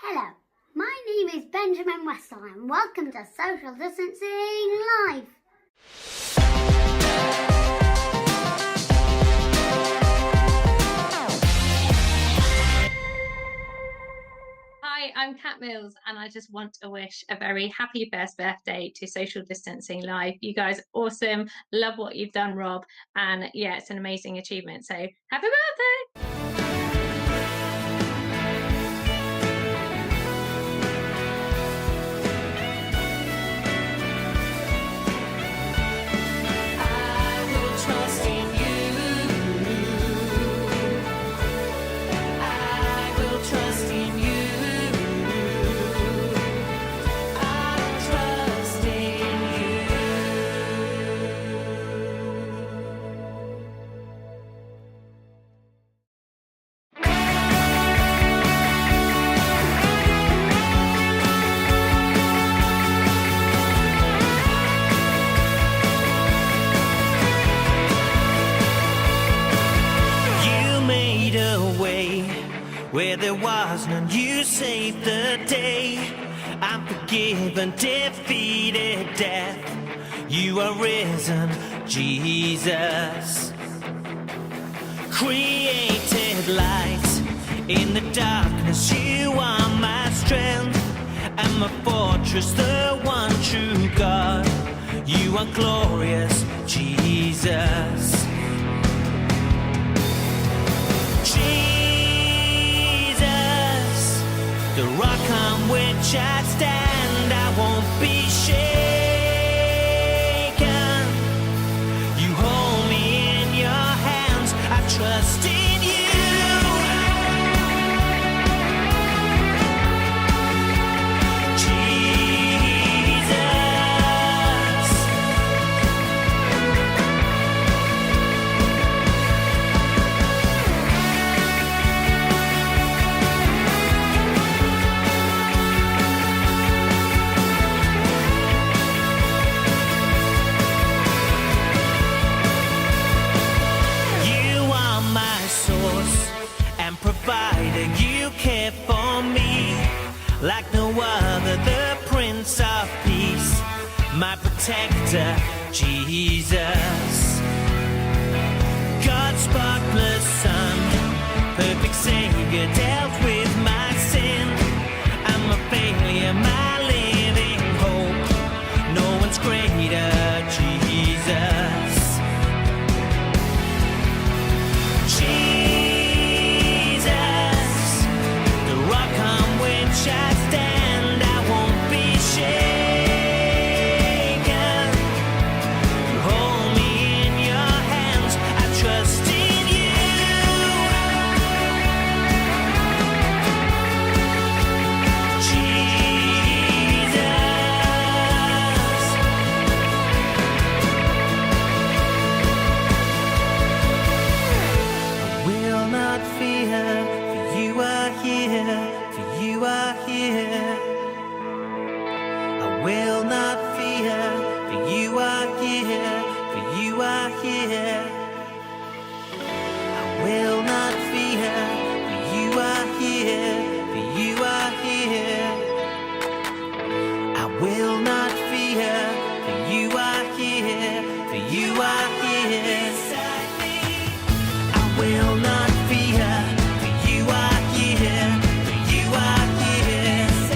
Hello, my name is Benjamin Westall and welcome to Social Distancing Live. Hi, I'm Kat Mills and I just want to wish a very happy first birthday to Social Distancing Live. You guys are awesome. Love what you've done, Rob. And yeah, it's an amazing achievement. So happy birthday! Where there was none, you saved the day. I'm forgiven, defeated death. You are risen, Jesus. Created light in the darkness. You are my strength and my fortress, the one true God. You are glorious, Jesus. The rock on which I stand, I won't be shaken. You hold me in your hands, I trust in you. Provider, you care for me like no other, the Prince of Peace, my protector, Jesus. God's spotless Son, perfect Savior, dealt with my sin. I'm a failure, my living hope. No one's greater, Jesus. I stand, I won't be shaken. You hold me in your hands, I trust in you. Jesus. I will not fear, for you are here. You are here. I will not fear, for you are here, for you are here. I will not fear, for you are here, for you are here. I will not fear, for you are here, for you are here. I will not fear, for you are here. You are here.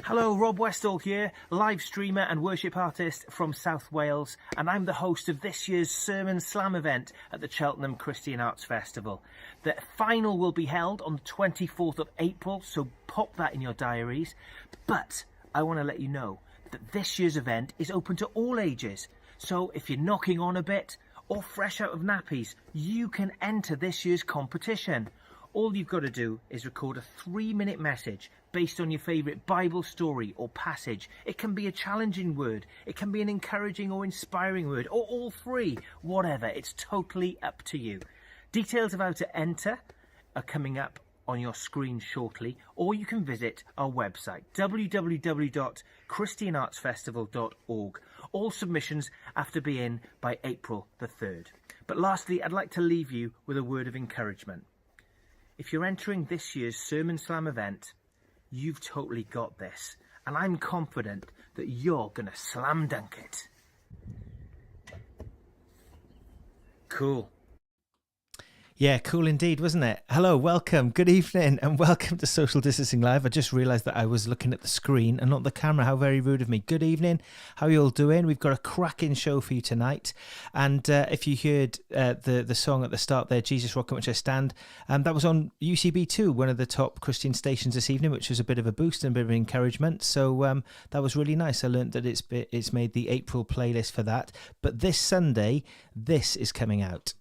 Hello, Rob Westall here, live streamer and worship artist from South Wales, and I'm the host of this year's Sermon Slam event at the Cheltenham Christian Arts Festival. The final will be held on the 24th of April, so pop that in your diaries. But I want to let you know that this year's event is open to all ages. So if you're knocking on a bit or fresh out of nappies, you can enter this year's competition. All you've got to do is record a 3-minute message based on your favourite Bible story or passage. It can be a challenging word, it can be an encouraging or inspiring word, or all three, whatever. It's totally up to you. Details of how to enter are coming up on your screen shortly, or you can visit our website, www.christianartsfestival.org. All submissions have to be in by April the 3rd. But lastly, I'd like to leave you with a word of encouragement. If you're entering this year's Sermon Slam event, you've totally got this. And I'm confident that you're going to slam dunk it. Cool. Yeah, cool indeed, wasn't it? Hello, welcome, good evening, and welcome to Social Distancing Live. I just realised that I was looking at the screen and not the camera. How very rude of me. Good evening. How are you all doing? We've got a cracking show for you tonight. And if you heard the song at the start there, Jesus Rock on Which I Stand, that was on UCB2, one of the top Christian stations this evening, which was a bit of a boost and a bit of encouragement. So that was really nice. I learned that it's made the April playlist for that. But this Sunday, this is coming out.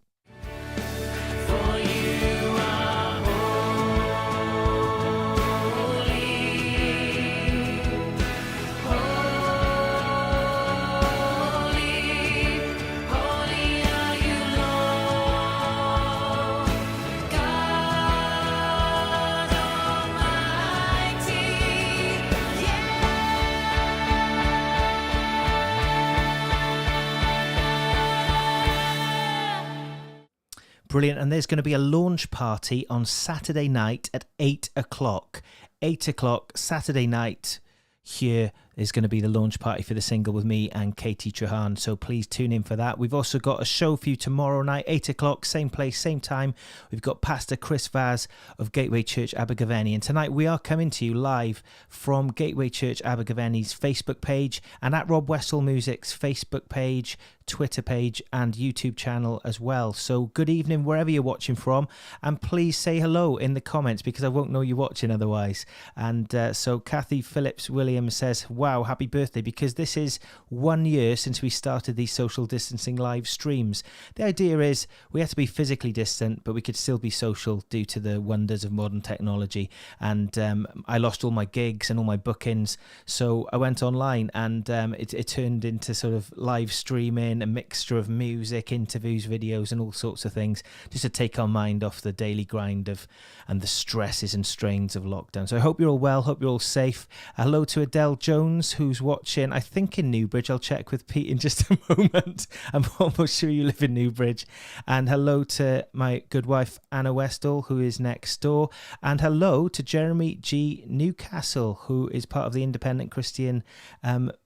Brilliant. And there's going to be a launch party on Saturday night at 8 o'clock. 8 o'clock, Saturday night. Here is going to be the launch party for the single with me and Katie Trahan. So please tune in for that. We've also got a show for you tomorrow night, 8 o'clock, same place, same time. We've got Pastor Chris Vaz of Gateway Church Abergavenny. And tonight we are coming to you live from Gateway Church Abergavenny's Facebook page and at Rob Westall Music's Facebook page, Twitter page and YouTube channel as well. So good evening wherever you're watching from, and please say hello in the comments because I won't know you're watching otherwise. And so Kathy Phillips Williams says, wow, happy birthday, because this is 1 year since we started these social distancing live streams. The idea is we have to be physically distant, but we could still be social due to the wonders of modern technology. And I lost all my gigs and all my bookings, so I went online, and it turned into sort of live streaming, a mixture of music, interviews, videos and all sorts of things, just to take our mind off the daily grind of and the stresses and strains of lockdown. So I hope you're all well, hope you're all safe. Hello to Adele Jones, who's watching, I think in Newbridge. I'll check with Pete in just a moment. I'm almost sure you live in Newbridge. And hello to my good wife Anna Westall, who is next door. And hello to Jeremy G. Newcastle, who is part of the Independent Christian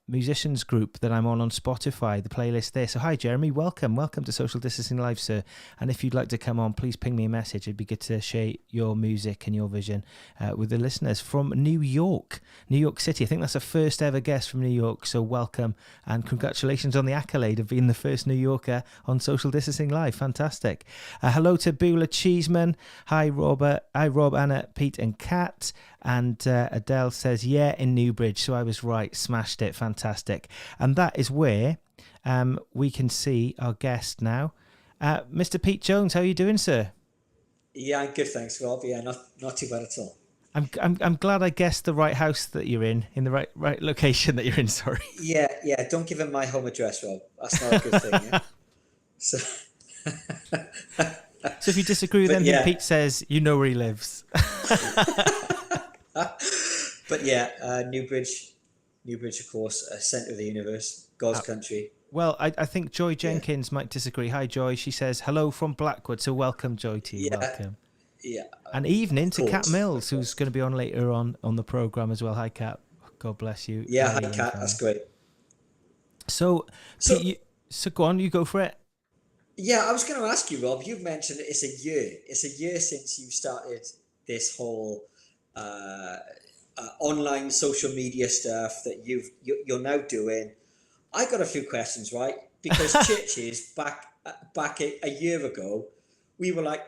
musicians group that I'm on Spotify, the playlist there. So hi Jeremy, welcome to Social Distancing Live, sir. And if you'd like to come on, please ping me a message. It'd be good to share your music and your vision with the listeners from New York City. I think that's the first ever guest from New York, so welcome and congratulations on the accolade of being the first New Yorker on Social Distancing Live. Fantastic. Hello to Beulah Cheeseman. Hi Robert, hi Rob, Anna, Pete and Kat. And Adele says, yeah, in Newbridge. So I was right. Smashed it. Fantastic. And that is where we can see our guest now. Mr. Pete Jones, how are you doing, sir? Yeah, I'm good, thanks, Rob. Yeah, not too bad at all. I'm glad I guessed the right house that you're in the right location that you're in, sorry. Yeah, don't give him my home address, Rob. That's not a good thing, yeah? So... So if you disagree with anything Pete says, you know where he lives. But yeah, Newbridge, of course, centre of the universe, God's country. Well, I think Joy Jenkins might disagree. Hi, Joy. She says, hello from Blackwood. So welcome, Joy, to you. Welcome. Yeah. And evening to Kat Mills, who's going to be on later on the programme as well. Hi, Kat. God bless you. Yeah, hi, Kat. That's great. So Pete, so go on, you go for it. Yeah, I was going to ask you, Rob, you've mentioned it's a year. It's a year since you started this whole online social media stuff that you're now doing, I got a few questions, right? Because churches back a year ago, we were like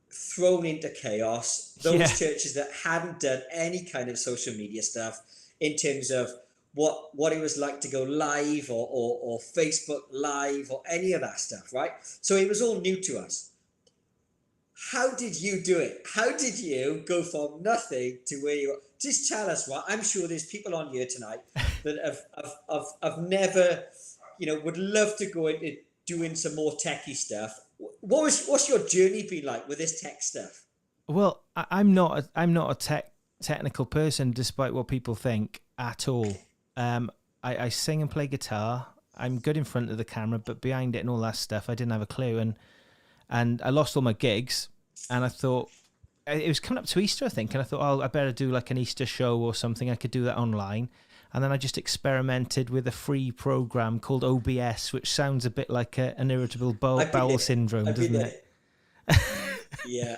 thrown into chaos. Those churches that hadn't done any kind of social media stuff in terms of what it was like to go live or Facebook live or any of that stuff, right? So it was all new to us. How did you do it? How did you go from nothing to where you are? Just tell us, right? I'm sure there's people on here tonight that have never, would love to go into doing some more techie stuff. What's your journey been like with this tech stuff? Well, I'm not a technical person, despite what people think at all. I sing and play guitar. I'm good in front of the camera, but behind it and all that stuff, I didn't have a clue. And I lost all my gigs, and I thought it was coming up to Easter, I think, and I thought, I better do like an Easter show or something. I could do that online. And then I just experimented with a free program called OBS, which sounds a bit like an irritable bowel syndrome, doesn't it? Yeah.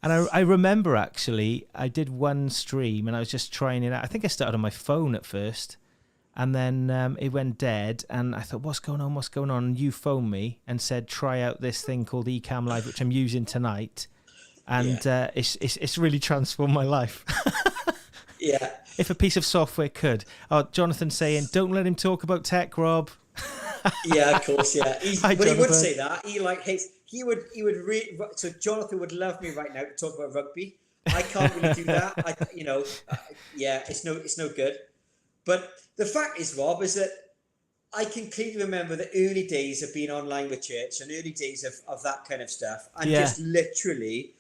And I remember, actually, I did one stream and I was just trying it out. I think I started on my phone at first, and then it went dead, and I thought, what's going on? And you phoned me and said, try out this thing called Ecamm Live, which I'm using tonight. And it's really transformed my life. Yeah. If a piece of software could. Oh, Jonathan saying, don't let him talk about tech, Rob. Yeah, of course, yeah. Hi, but Jonathan. he would say that. He would read. So Jonathan would love me right now to talk about rugby. I can't really do that. It's no good. But the fact is, Rob, is that I can clearly remember the early days of being online with church and early days of that kind of stuff. And just literally,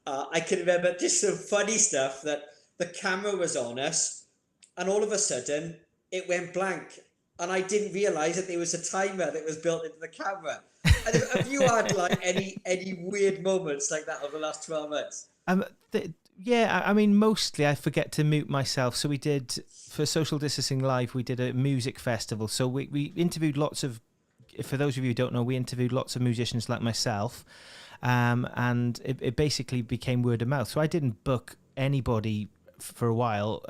I can remember just some funny stuff that the camera was on us, and all of a sudden it went blank, and I didn't realize that there was a timer that was built into the camera. And have you had like any weird moments like that over the last 12 months? I mean, mostly I forget to mute myself. So we did, for Social Distancing Live, we did a music festival. So we interviewed lots of, for those of you who don't know, we interviewed lots of musicians like myself, and it basically became word of mouth. So I didn't book anybody for a while,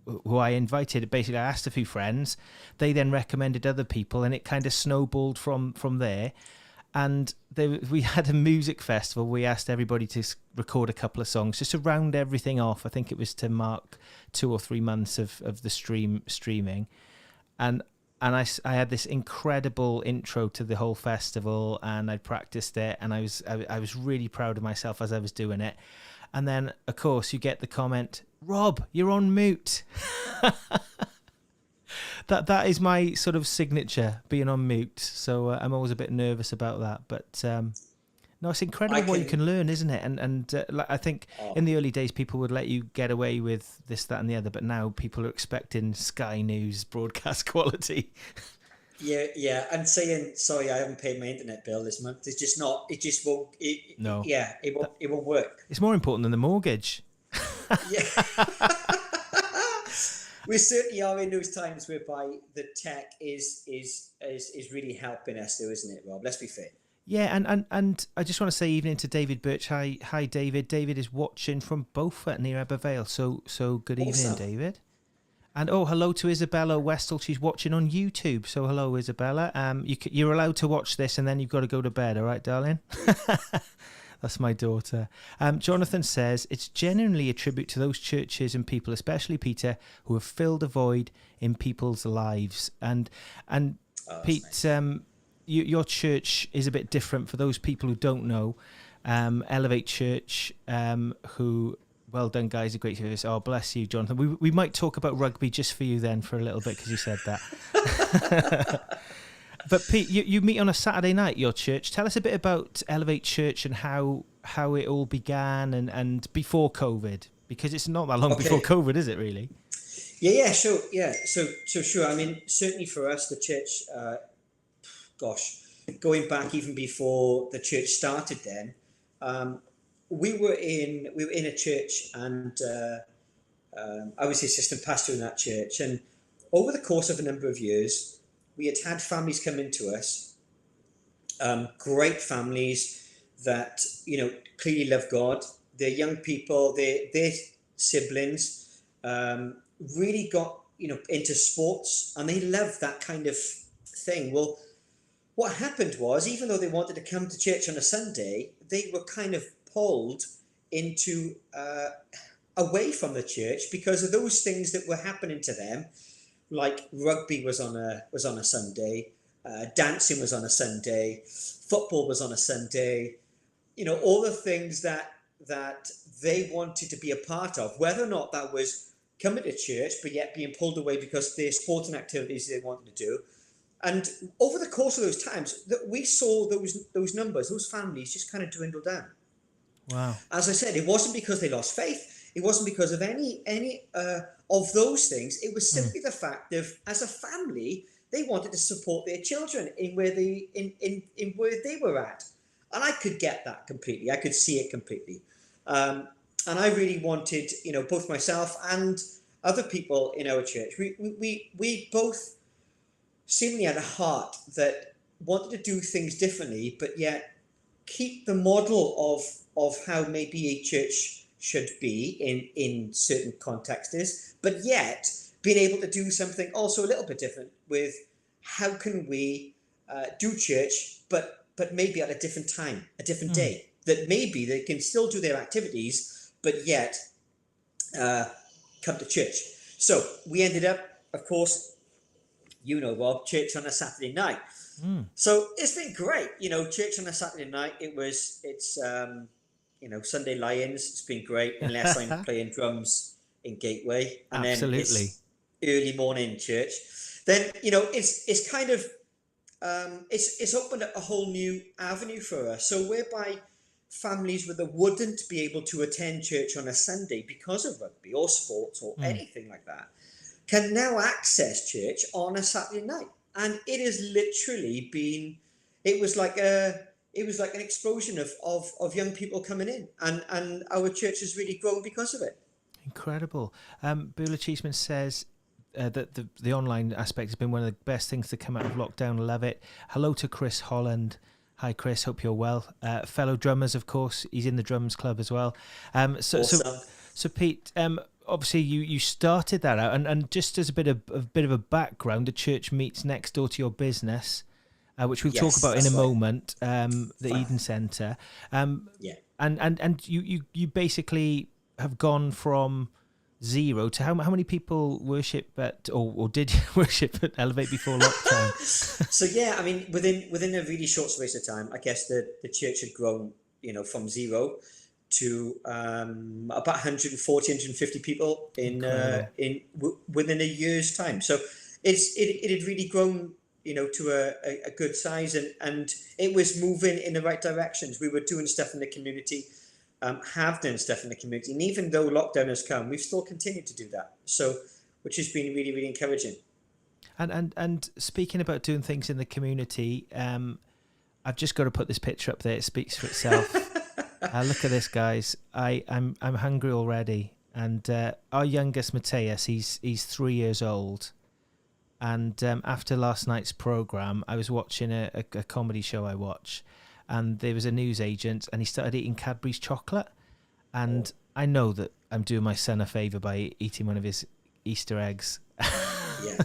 who I invited. Basically, I asked a few friends, they then recommended other people, and it kind of snowballed from there. And we had a music festival. We asked everybody to record a couple of songs just to round everything off. I think it was to mark 2 or 3 months of the streaming. And I had this incredible intro to the whole festival, and I practiced it, and I was really proud of myself as I was doing it. And then, of course, you get the comment, Rob, you're on mute. That is my sort of signature, being on mute. So I'm always a bit nervous about that. But no, it's incredible what you can learn, isn't it? And I think in the early days, people would let you get away with this, that, and the other. But now people are expecting Sky News broadcast quality. Yeah, and saying, sorry, I haven't paid my internet bill this month. It's just not. It just won't. It won't work. It's more important than the mortgage. Yeah. We certainly are in those times whereby the tech is really helping us, though, isn't it, Rob? Let's be fair. Yeah, and I just want to say evening to David Birch. Hi, David. David is watching from Beaufort near Ebervale. So good evening, David. And hello to Isabella Westall. She's watching on YouTube. So hello, Isabella. You're allowed to watch this, and then you've got to go to bed. All right, darling. That's my daughter. Jonathan says, it's genuinely a tribute to those churches and people, especially Peter, who have filled a void in people's lives. And Pete, nice. Your church is a bit different for those people who don't know. Elevate Church, who, well done, guys, a great service. Oh, bless you, Jonathan. We might talk about rugby just for you then for a little bit, because you said that. But Pete, you meet on a Saturday night, your church. Tell us a bit about Elevate Church and how it all began and before COVID, because it's not that long before COVID, is it really? Yeah, sure. Yeah, so sure. I mean, certainly for us, the church, going back even before the church started then, we were in a church, and I was the assistant pastor in that church. And over the course of a number of years, we had families come into us, great families that, clearly love God. They're young people, their siblings really got into sports, and they loved that kind of thing. Well, what happened was, even though they wanted to come to church on a Sunday, they were kind of pulled into away from the church because of those things that were happening to them, like rugby was on a Sunday, dancing was on a Sunday, football was on a Sunday. All the things that they wanted to be a part of, whether or not that was coming to church, but yet being pulled away because their sporting activities they wanted to do. And over the course of those times, that we saw those numbers, those families just kind of dwindle down. Wow. As I said, it wasn't because they lost faith. It wasn't because of any of those things. It was simply the fact of, as a family, they wanted to support their children in where they were at. And I could get that completely. I could see it completely. And I really wanted, both myself and other people in our church, we both seemingly had a heart that wanted to do things differently, but yet keep the model of how maybe a church should be in certain contexts, but yet being able to do something also a little bit different with how can we do church, but maybe at a different time, a different day, that maybe they can still do their activities, but yet come to church. So we ended up, of course, Rob, church on a Saturday night. So it's been great, church on a Saturday night. It's Sunday Lions. It's been great, unless I'm playing drums in Gateway, and Absolutely. then it's early morning church. Then it's kind of it's opened up a whole new avenue for us. So whereby families that wouldn't be able to attend church on a Sunday because of rugby or sports or anything like that, can now access church on a Saturday night. And it has literally been, it was like an explosion of young people coming in, and our church has really grown because of it. Incredible. Beulah Cheeseman says that the online aspect has been one of the best things to come out of lockdown. Love it. Hello to Chris Holland. Hi, Chris. Hope you're well. Fellow drummers, of course. He's in the drums club as well. Awesome. So Pete, obviously you started that out, and just as a bit of a background, the church meets next door to your business, which we'll talk about in a moment. The Eden Centre. And you basically have gone from zero to how many people worship at or did worship at Elevate before lockdown? So yeah, I mean, within a really short space of time, I guess the church had grown, from zero to about 140, 150 people within a year's time. So it had really grown, to a good size, and it was moving in the right directions. We were doing stuff in the community, have done stuff in the community, and even though lockdown has come, we've still continued to do that. So, which has been really, really encouraging. And speaking about doing things in the community, I've just got to put this picture up there. It speaks for itself. Look at this, guys. I'm hungry already. And our youngest, Mateus, he's 3 years old. And after last night's programme, I was watching a comedy show I watch, and there was a newsagent, and he started eating Cadbury's chocolate. And I know that I'm doing my son a favour by eating one of his Easter eggs. Yeah.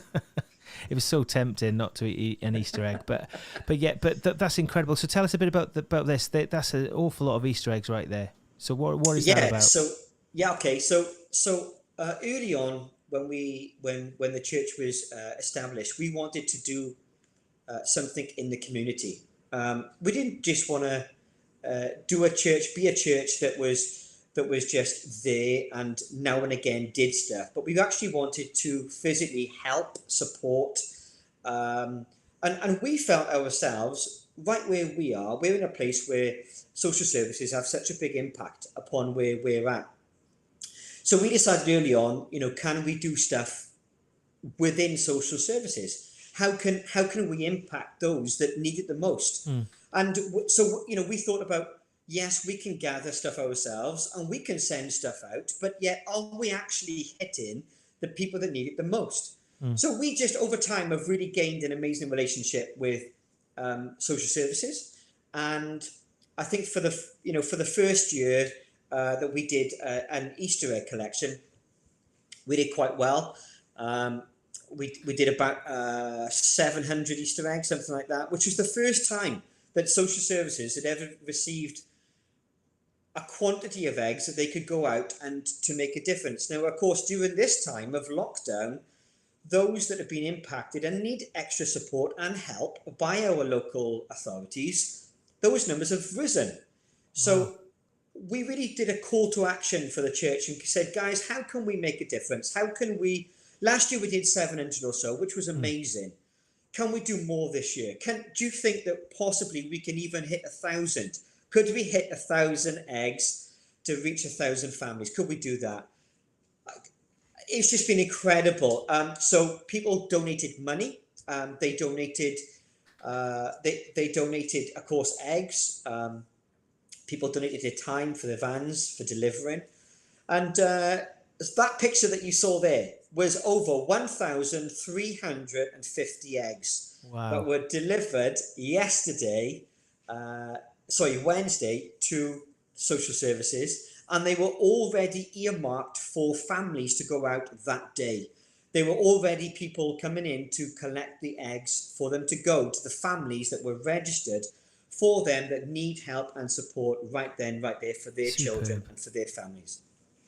It was so tempting not to eat an Easter egg, but that's incredible. So tell us a bit about this. That's an awful lot of Easter eggs right there. So what is that about? So early on, when the church was established, we wanted to do something in the community. We didn't just want to be a church that was just there and now and again did stuff, but we actually wanted to physically help, support, and we felt ourselves right where we are. We're in a place where social services have such a big impact upon where we're at. So we decided early on, can we do stuff within social services? How can we impact those that need it the most? And so, we thought about, yes, we can gather stuff ourselves and we can send stuff out, but yet are we actually hitting the people that need it the most? So we just over time have really gained an amazing relationship with social services. And I think for the first year that we did an Easter egg collection, we did quite well. We did about 700 Easter eggs, something like that, which was the first time that social services had ever received a quantity of eggs that they could go out and to make a difference. Now, of course, during this time of lockdown, those that have been impacted and need extra support and help by our local authorities, those numbers have risen. Wow. So we really did a call to action for the church and said, guys, how can we make a difference? How can we, last year we did 700 or so, which was amazing. Can we do more this year? Do you think that possibly we can even hit 1,000? Could we hit 1,000 eggs to reach 1,000 families? Could we do that? It's just been incredible. So people donated money. They donated, they donated, of course, eggs. People donated their time for the vans for delivering. And that picture that you saw there was over 1,350 eggs that were delivered Wednesday to social services, and they were already earmarked for families to go out that day. There were already people coming in to collect the eggs for them to go to the families that were registered for them that need help and support right then, right there for their children and for their families.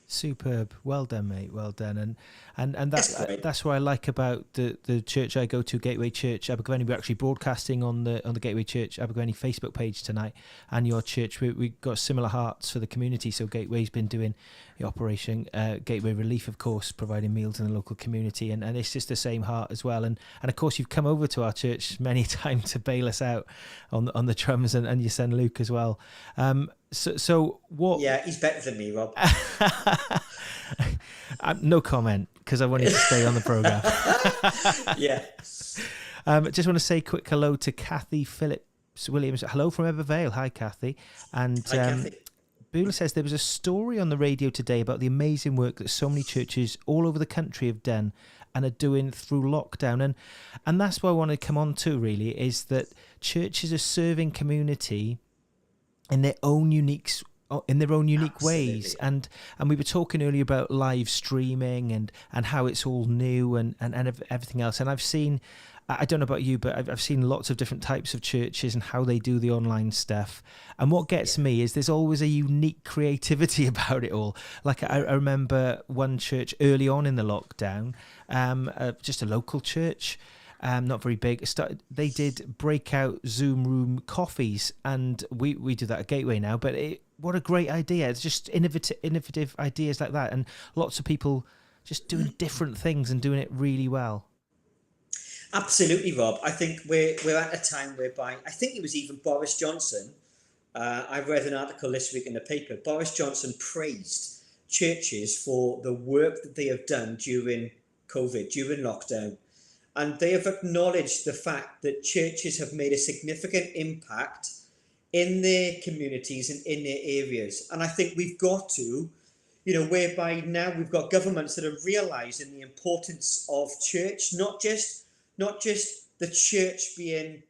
Superb. Well done, mate. Well done. And that's what I like about the church I go to, Gateway Church Abergavenny. We're actually broadcasting on the Gateway Church Abergavenny Facebook page tonight, and your church. We got similar hearts for the community. So Gateway's been doing the Operation Gateway Relief, of course, providing meals in the local community, and it's just the same heart as well. And of course, you've come over to our church many times to bail us out on the drums, and your son Luke as well. So what? Yeah, he's better than me, Rob. No comment, because I wanted to stay on the programme. Yeah. Just want to say quick hello to Kathy Phillips Williams. Hello from Evervale. Hi, Kathy. And hi, Kathy. Beulah says there was a story on the radio today about the amazing work that so many churches all over the country have done and are doing through lockdown. And that's what I want to come on to, really, is that churches are serving community in their own unique ways, and we were talking earlier about live streaming and how it's all new and everything else. And I've seen, I don't know about you, but I've seen lots of different types of churches and how they do the online stuff. And what gets me is there's always a unique creativity about it all. Like I remember one church early on in the lockdown, just a local church. Not very big. They did breakout Zoom room coffees, and we do that at Gateway now. But what a great idea! It's just innovative ideas like that, and lots of people just doing different things and doing it really well. Absolutely, Rob. I think we're at a time whereby I think it was even Boris Johnson. I read an article this week in the paper. Boris Johnson praised churches for the work that they have done during COVID, during lockdown. And they have acknowledged the fact that churches have made a significant impact in their communities and in their areas. And I think we've got to, whereby now we've got governments that are realising the importance of church, not just the church being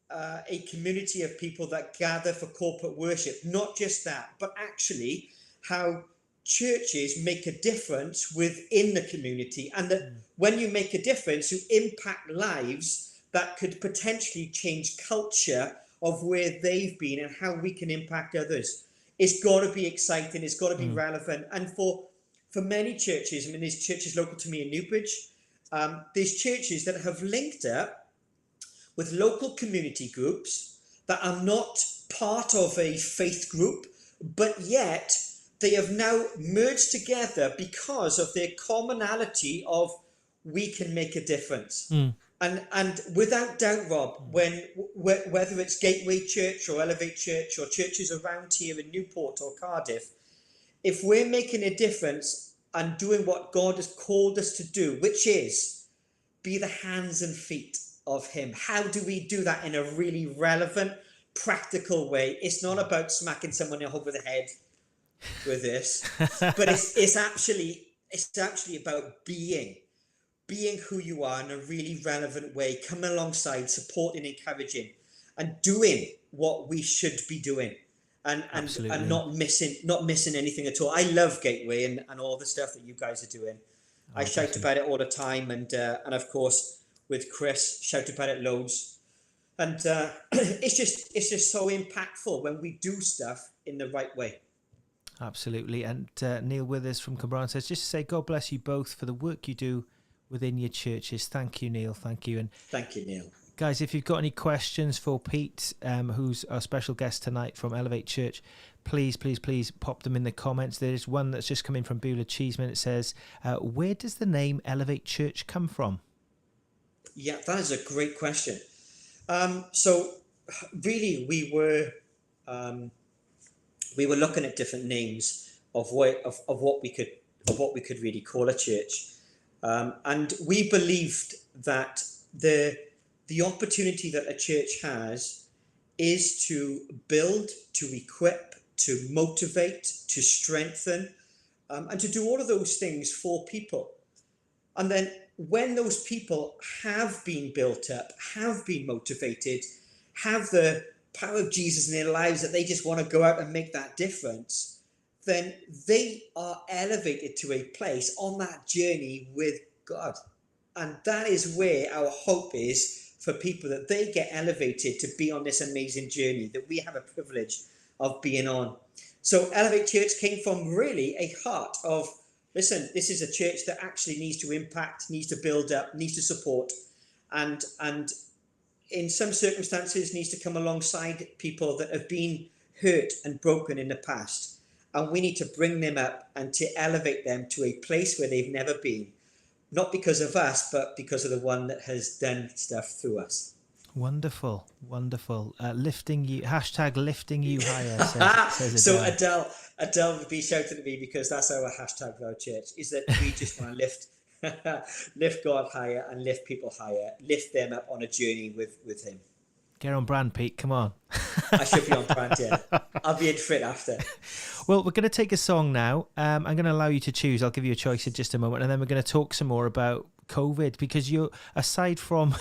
a community of people that gather for corporate worship, not just that, but actually how churches make a difference within the community, and that when you make a difference, you impact lives that could potentially change culture of where they've been and how we can impact others. It's got to be exciting. It's got to be relevant. And for many churches, I mean, there's churches local to me in Newbridge. There's churches that have linked up with local community groups that are not part of a faith group, but yet they have now merged together because of their commonality of we can make a difference. And without doubt, Rob, whether it's Gateway Church or Elevate Church or churches around here in Newport or Cardiff, if we're making a difference and doing what God has called us to do, which is be the hands and feet of Him, how do we do that in a really relevant, practical way? It's not about smacking someone over the head with this, but it's actually about being who you are in a really relevant way, coming alongside, supporting, encouraging, and doing what we should be doing, and not missing anything at all. I love Gateway and all the stuff that you guys are doing. I shout about it all the time, and of course with Chris, shout about it loads. And it's just so impactful when we do stuff in the right way. Absolutely. And Neil Withers from Cumbrae says, just to say, God bless you both for the work you do within your churches. Thank you, Neil. Thank you. And thank you, Neil. Guys, if you've got any questions for Pete, who's our special guest tonight from Elevate Church, please pop them in the comments. There's one that's just come in from Beulah Cheeseman. It says, where does the name Elevate Church come from? Yeah, that is a great question. So really, we were looking at different names of what we could really call a church, and we believed that the opportunity that a church has is to build, to equip, to motivate, to strengthen, and to do all of those things for people. And then when those people have been built up, have been motivated, have the power of Jesus in their lives that they just want to go out and make that difference, then they are elevated to a place on that journey with God. And that is where our hope is for people, that they get elevated to be on this amazing journey that we have a privilege of being on. So Elevate Church came from really a heart of, listen, this is a church that actually needs to impact, needs to build up, needs to support, and in some circumstances needs to come alongside people that have been hurt and broken in the past. And we need to bring them up and to elevate them to a place where they've never been. Not because of us, but because of the one that has done stuff through us. Wonderful. Lifting you, hashtag lifting you higher, says so Adele would be shouting at me, because that's our hashtag for our church, is that we just want to lift God higher and lift people higher, lift them up on a journey with him. Get on brand, Pete, come on. I should be on brand, yeah. I'll be in fit after. Well, we're going to take a song now. I'm going to allow you to choose. I'll give you a choice in just a moment, and then we're going to talk some more about COVID, because you're, aside from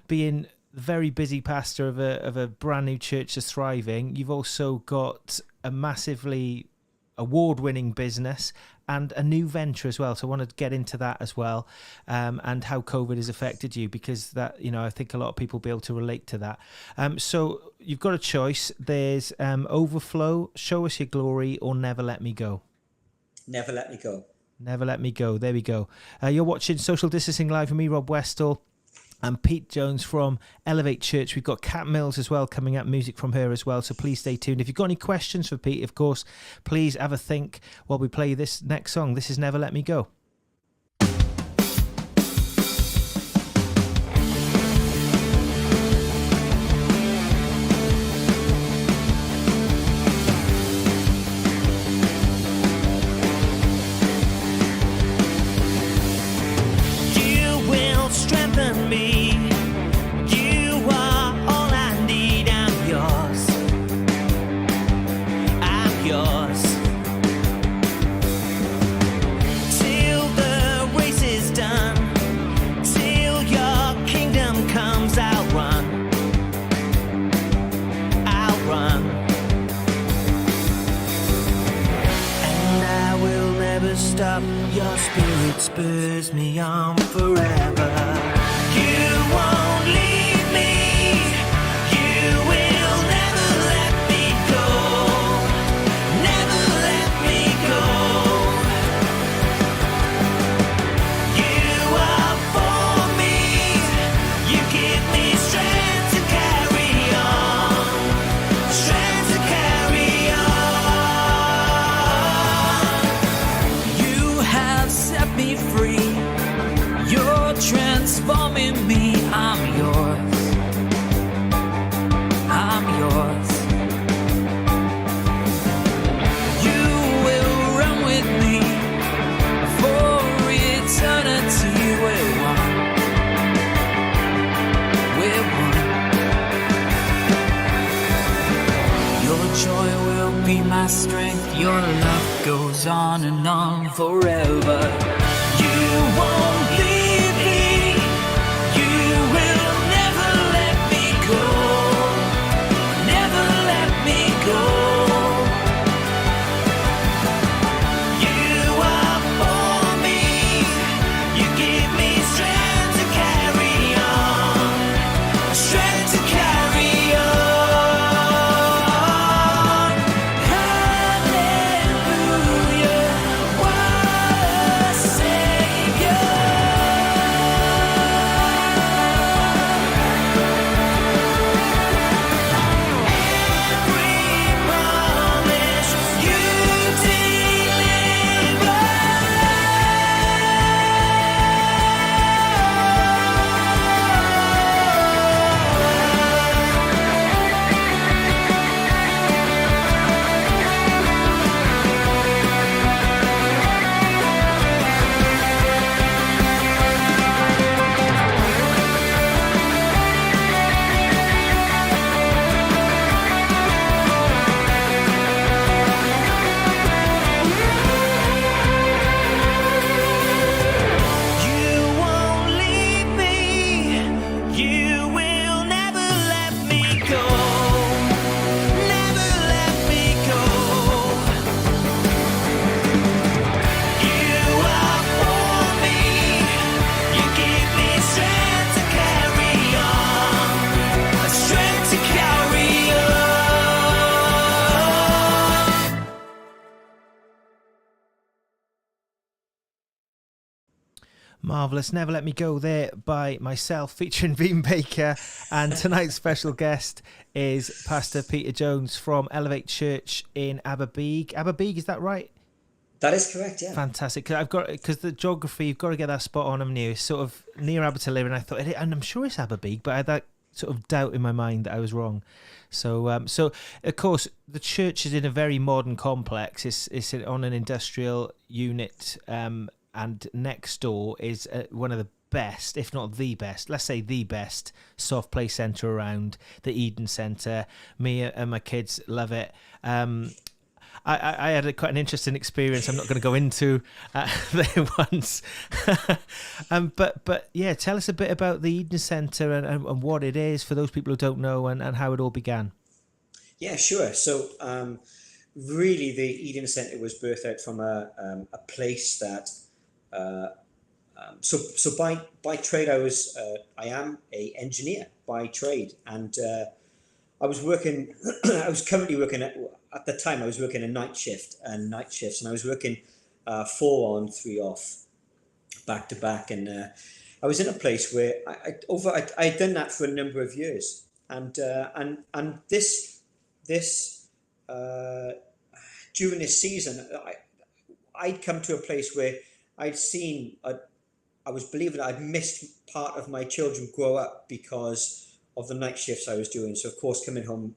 being the very busy pastor of a brand new church that's thriving, you've also got a massively award-winning business and a new venture as well. So I want to get into that as well, and how COVID has affected you, because that, I think a lot of people will be able to relate to that. So you've got a choice. There's Overflow, Show Us Your Glory, or Never Let Me Go. Never Let Me Go. Never Let Me Go. There we go. You're watching Social Distancing Live with me, Rob Westall, and Pete Jones from Elevate Church. We've got Kat Mills as well coming up, music from her as well, so please stay tuned. If you've got any questions for Pete, of course, please have a think while we play this next song. This is Never Let Me Go. Stop, your spirit spurs me on forever. You won't leave me, you will never let me go, never let me go. You are for me, you give me strength to carry on, strength to carry on. Set me free, you're transforming me. I'm yours, I'm yours. You will run with me for eternity. We're one, we're one. Your joy will be my strength, your love goes on and on forever. You won't leave me, you will never let me go, never let me go. You are for me, Marvellous. Never Let Me Go there by myself, featuring Vean Baker. And tonight's special guest is Pastor Peter Jones from Elevate Church in Aberbeeg. Aberbeeg, is that right? That is correct, yeah. Fantastic. Because the geography, you've got to get that spot on. I'm near. It's sort of near Abertillery, and I thought, and I'm sure it's Aberbeeg, but I had that sort of doubt in my mind that I was wrong. So, so of course, the church is in a very modern complex. It's on an industrial unit, and next door is one of the best, if not the best, let's say the best soft play centre around, the Eden Centre. Me and my kids love it. I had quite an interesting experience. I'm not going to go into there once. But yeah, tell us a bit about the Eden Centre and what it is for those people who don't know, and how it all began. Yeah, sure. So really the Eden Centre was birthed out from a place that so by trade I am a engineer by trade, and I was currently working at the time I was working a night shifts, and I was working 4 on 3 off, back to back, and I was in a place where I had done that for a number of years, and this during this season I'd come to a place where I'd seen I was believing I'd missed part of my children grow up because of the night shifts I was doing. So of course, coming home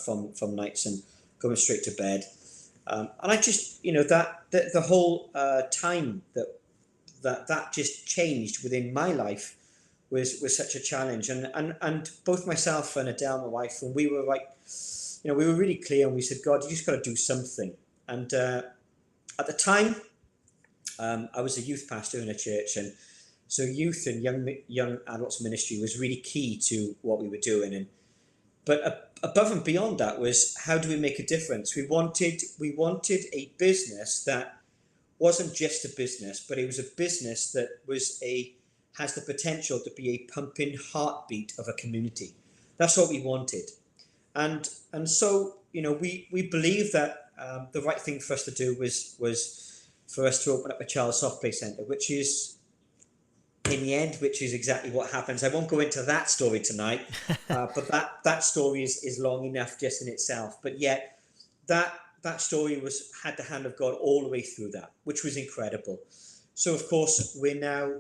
from nights and going straight to bed, and I just, that the whole time that just changed within my life was such a challenge, and both myself and Adele, my wife, and we were like, we were really clear, and we said, God, you just got to do something. And at the time, I was a youth pastor in a church, and so youth and young adults ministry was really key to what we were doing. But above and beyond that was, how do we make a difference? We wanted a business that wasn't just a business, but it was a business that has the potential to be a pumping heartbeat of a community. That's what we wanted, and so we believed that the right thing for us to do was for us to open up a child soft play centre, which is exactly what happens. I won't go into that story tonight, but that story is long enough just in itself. But yet that story had the hand of God all the way through that, which was incredible. So of course we're now,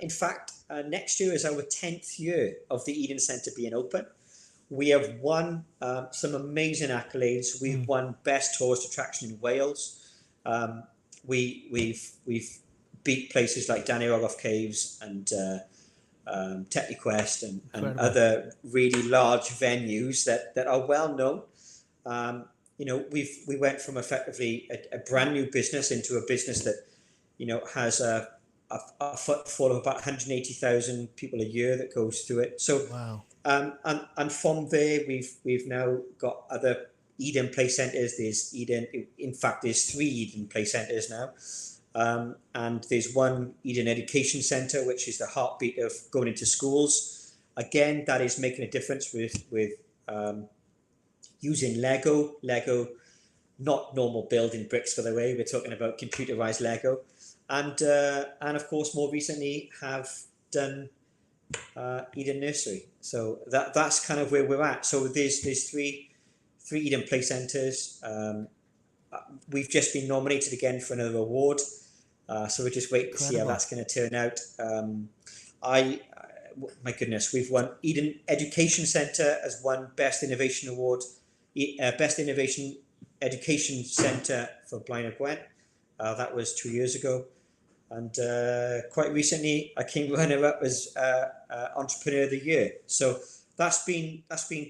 in fact, next year is our 10th year of the Eden Centre being open. We have won some amazing accolades. We've won Best Tourist Attraction in Wales. We've beat places like Danny-Orloff Caves and Tetley Quest and other really large venues that are well known. We went from effectively a brand new business into a business that has a footfall of about 180,000 people a year that goes through it. So wow. And from there we've now got other Eden Play Centres. There's 3 Eden Play Centres now. And there's one Eden Education Centre, which is the heartbeat of going into schools. Again, that is making a difference with using Lego, not normal building bricks, by the way. We're talking about computerized Lego, and of course, more recently have done Eden Nursery. So that's kind of where we're at. So there's three Eden Play Centres. We've just been nominated again for another award. So we're just waiting to see how that's going to turn out. My goodness, we've won Eden Education Centre as won Best Innovation Award, Best Innovation Education Centre for Blaen y Gwent. That was 2 years ago. And quite recently, I came runner-up as Entrepreneur of the Year. So that's been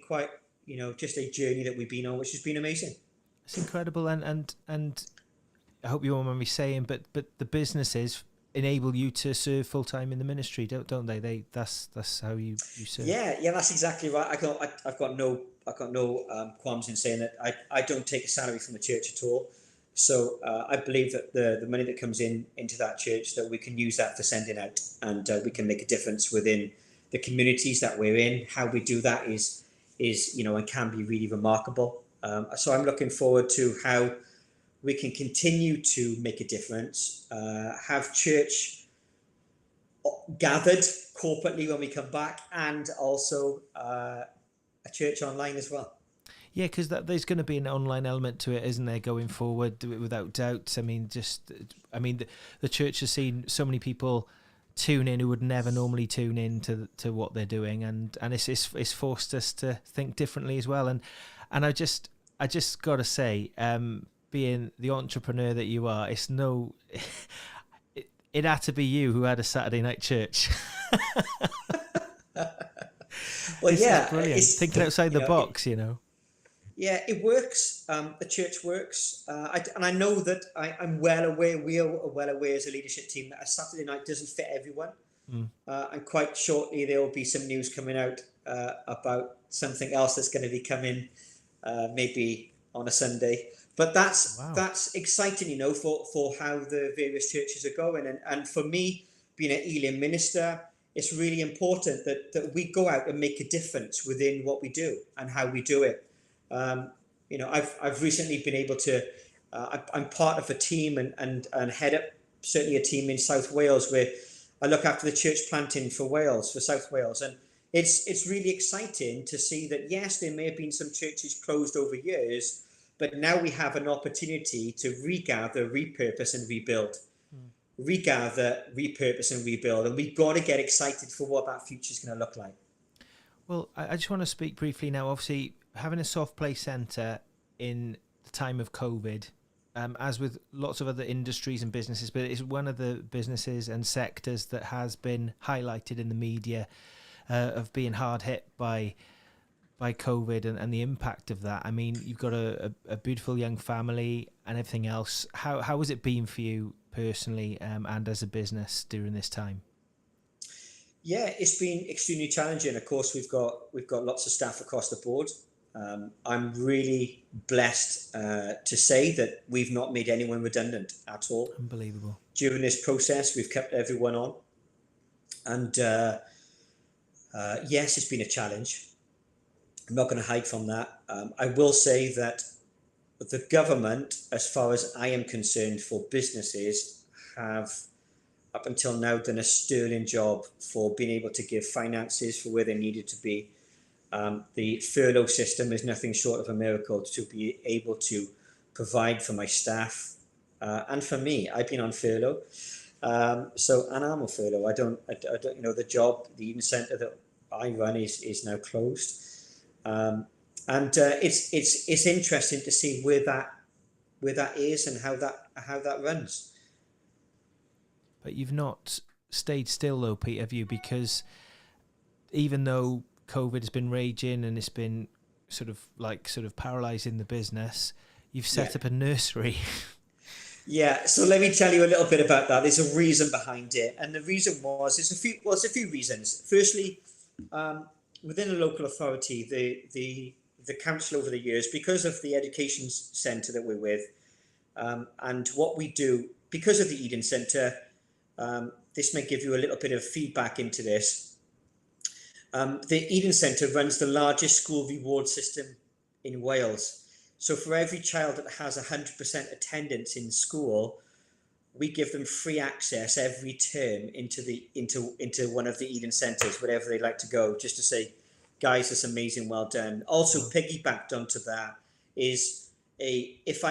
quite, just a journey that we've been on, which has been amazing. It's incredible, and I hope you won't mind me saying, but the businesses enable you to serve full time in the ministry, don't they? That's how you serve. Yeah, that's exactly right. I've got no qualms in saying that I don't take a salary from the church at all. So I believe that the money that comes into that church, that we can use that for sending out, and we can make a difference within the communities that we're in. How we do that is and can be really remarkable. So I'm looking forward to how we can continue to make a difference, have church gathered corporately when we come back, and also a church online as well. Yeah, because there's going to be an online element to it, isn't there, going forward, without doubt. I mean, the church has seen so many people tune in who would never normally tune in to what they're doing, and it's forced us to think differently as well. And I just got to say, being the entrepreneur that you are, it's no. It had to be you who had a Saturday night church. Well, yeah, brilliant. Thinking outside the box, Yeah, it works. The church works, and I know that I'm well aware. We are well aware as a leadership team that a Saturday night doesn't fit everyone, and quite shortly there will be some news coming out about something else that's going to be coming, maybe on a Sunday. But that's exciting, for how the various churches are going, and for me, being an Elim minister, it's really important that we go out and make a difference within what we do and how we do it. I've recently been able to. I'm part of a team and head up certainly a team in South Wales where I look after the church planting for South Wales, and it's really exciting to see that yes, there may have been some churches closed over years, but now we have an opportunity to regather, repurpose, and rebuild. Regather, repurpose, and rebuild, and we've got to get excited for what that future is going to look like. Well, I just want to speak briefly now. Obviously, having a soft play centre in the time of COVID, as with lots of other industries and businesses, but it's one of the businesses and sectors that has been highlighted in the media of being hard hit by COVID and the impact of that. I mean, you've got a beautiful young family and everything else. How has it been for you personally and as a business during this time? Yeah, it's been extremely challenging. Of course, we've got lots of staff across the board. I'm really blessed to say that we've not made anyone redundant at all. Unbelievable. During this process, we've kept everyone on. And yes, it's been a challenge. I'm not going to hide from that. I will say that the government, as far as I am concerned, for businesses, have up until now done a sterling job for being able to give finances for where they needed to be. The furlough system is nothing short of a miracle to be able to provide for my staff and for me. I've been on furlough, and I'm on furlough. I don't, the job, the Eden Centre that I run is now closed. It's interesting to see where that is and how that runs. But you've not stayed still though, Pete, have you? Because even though COVID has been raging and it's been sort of paralysing the business, you've set up a nursery. Yeah, so let me tell you a little bit about that. There's a reason behind it, and the reason was it's a few reasons. Firstly, within a local authority, the council over the years, because of the education centre that we're with, and what we do, because of the Eden Centre, this may give you a little bit of feedback into this. The Eden Centre runs the largest school reward system in Wales. So for every child that has 100% attendance in school, we give them free access every term into one of the Eden Centres, wherever they like to go, just to say, guys, it's amazing, well done. Also piggybacked onto that is if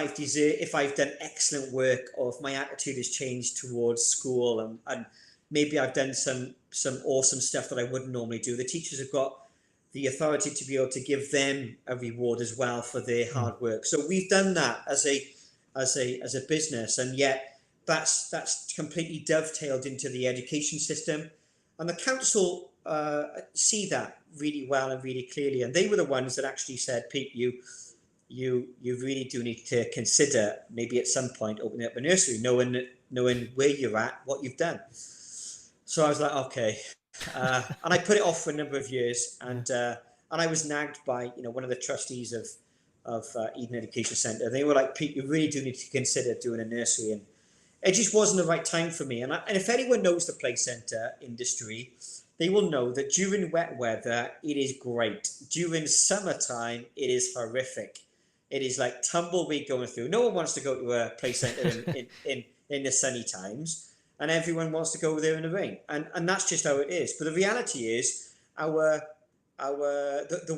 I've done excellent work, or if my attitude has changed towards school, and maybe I've done some awesome stuff that I wouldn't normally do, the teachers have got the authority to be able to give them a reward as well for their hard work. So we've done that as a business, and yet that's completely dovetailed into the education system, and the council see that really well and really clearly, and they were the ones that actually said, Pete, you really do need to consider maybe at some point opening up a nursery, knowing where you're at, what you've done. So I was like, okay, and I put it off for a number of years, and I was nagged by one of the trustees of Eden Education Centre. They were like, Pete, you really do need to consider doing a nursery, and it just wasn't the right time for me. And if anyone knows the play centre industry, they will know that during wet weather it is great. During summertime it is horrific. It is like tumbleweed going through. No one wants to go to a play centre in the sunny times. and everyone wants to go there in the rain, and that's just how it is. But the reality is, the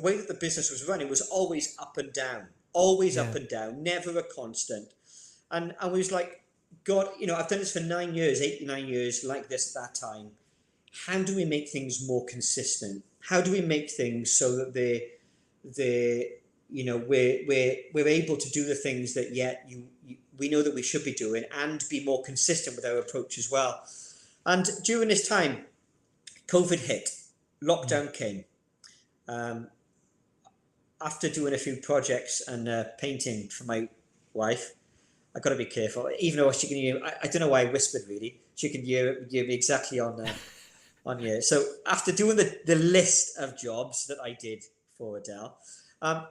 way that the business was running was always up and down, up and down, never a constant. And we was like, God, I've done this for 9 years, 8 to 9 years, like this at that time. How do we make things more consistent? How do we make things so that we're able to do the things that we know that we should be doing, and be more consistent with our approach as well. And during this time, COVID hit, lockdown came. After doing a few projects and painting for my wife, I got to be careful. Even though she can hear, I don't know why I whispered. Really, she can hear me exactly on here. So after doing the list of jobs that I did for Adele,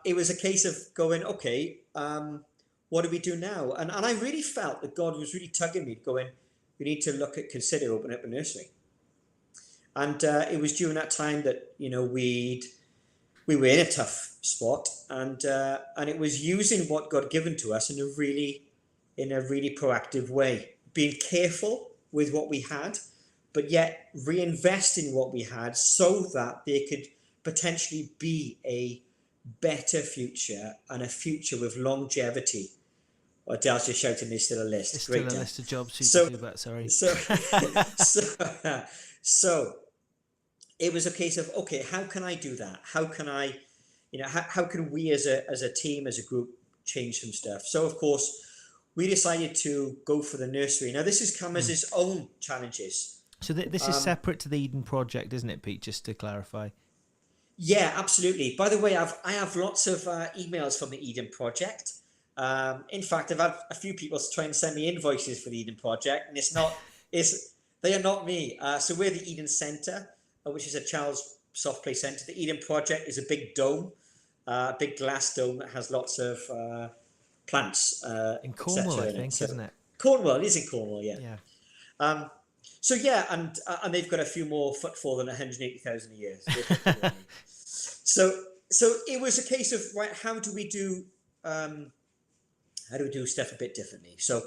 it was a case of going, okay, what do we do now? And I really felt that God was really tugging me, going, we need to consider opening up a nursery. And it was during that time that we were in a tough spot, and it was using what God given to us in a really proactive way, being careful with what we had, but yet reinvesting what we had so that there could potentially be a better future, and a future with longevity. Or Dale's just shouting, there's still a list. There's Great, still a Dan. list of jobs you So- can do that, sorry. So it was a case of, okay, how can I do that? How can I, how can we as a team, as a group, change some stuff? So of course, we decided to go for the nursery. Now this has come as its own challenges. So this is separate to the Eden Project, isn't it, Pete? Just to clarify. Yeah, absolutely. By the way, I have lots of emails from the Eden Project. In fact, I've had a few people try and send me invoices for the Eden Project, and they are not me. So we're the Eden Centre, which is a child's soft play centre. The Eden Project is a big dome, a big glass dome that has lots of plants. In Cornwall, I in think, So, isn't it? Cornwall, it is in Cornwall, yeah. Yeah. So yeah, and they've got a few more footfall than 180,000 a year. So it was a case of, right, how do we do stuff a bit differently? So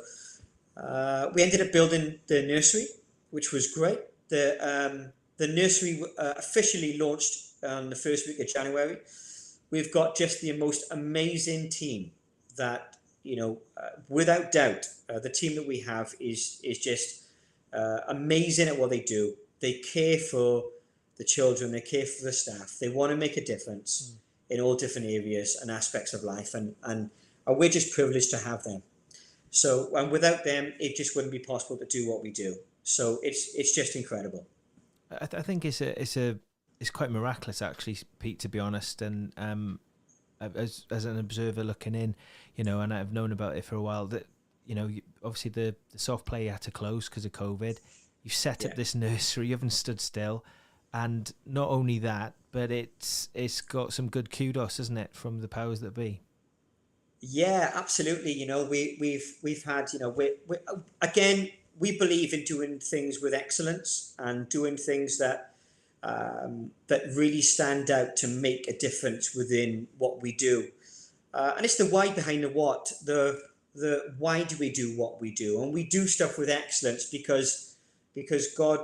we ended up building the nursery, which was great. The nursery officially launched on the first week of January. We've got just the most amazing team that, without doubt, the team that we have is just amazing at what they do. They care for the children, they care for the staff, they want to make a difference in all different areas and aspects of life, and we're just privileged to have them. So, and without them, it just wouldn't be possible to do what we do. So it's just incredible. I think it's quite miraculous, actually, Pete, to be honest. And as an observer looking in, and I've known about it for a while, that obviously the soft play had to close because of COVID. You've set up this nursery, you haven't stood still, and not only that, but it's got some good kudos, isn't it, from the powers that be? Yeah, absolutely. We've had, again, we believe in doing things with excellence and doing things that really stand out to make a difference within what we do. And it's the why behind the what. The why do we do what we do? And we do stuff with excellence because God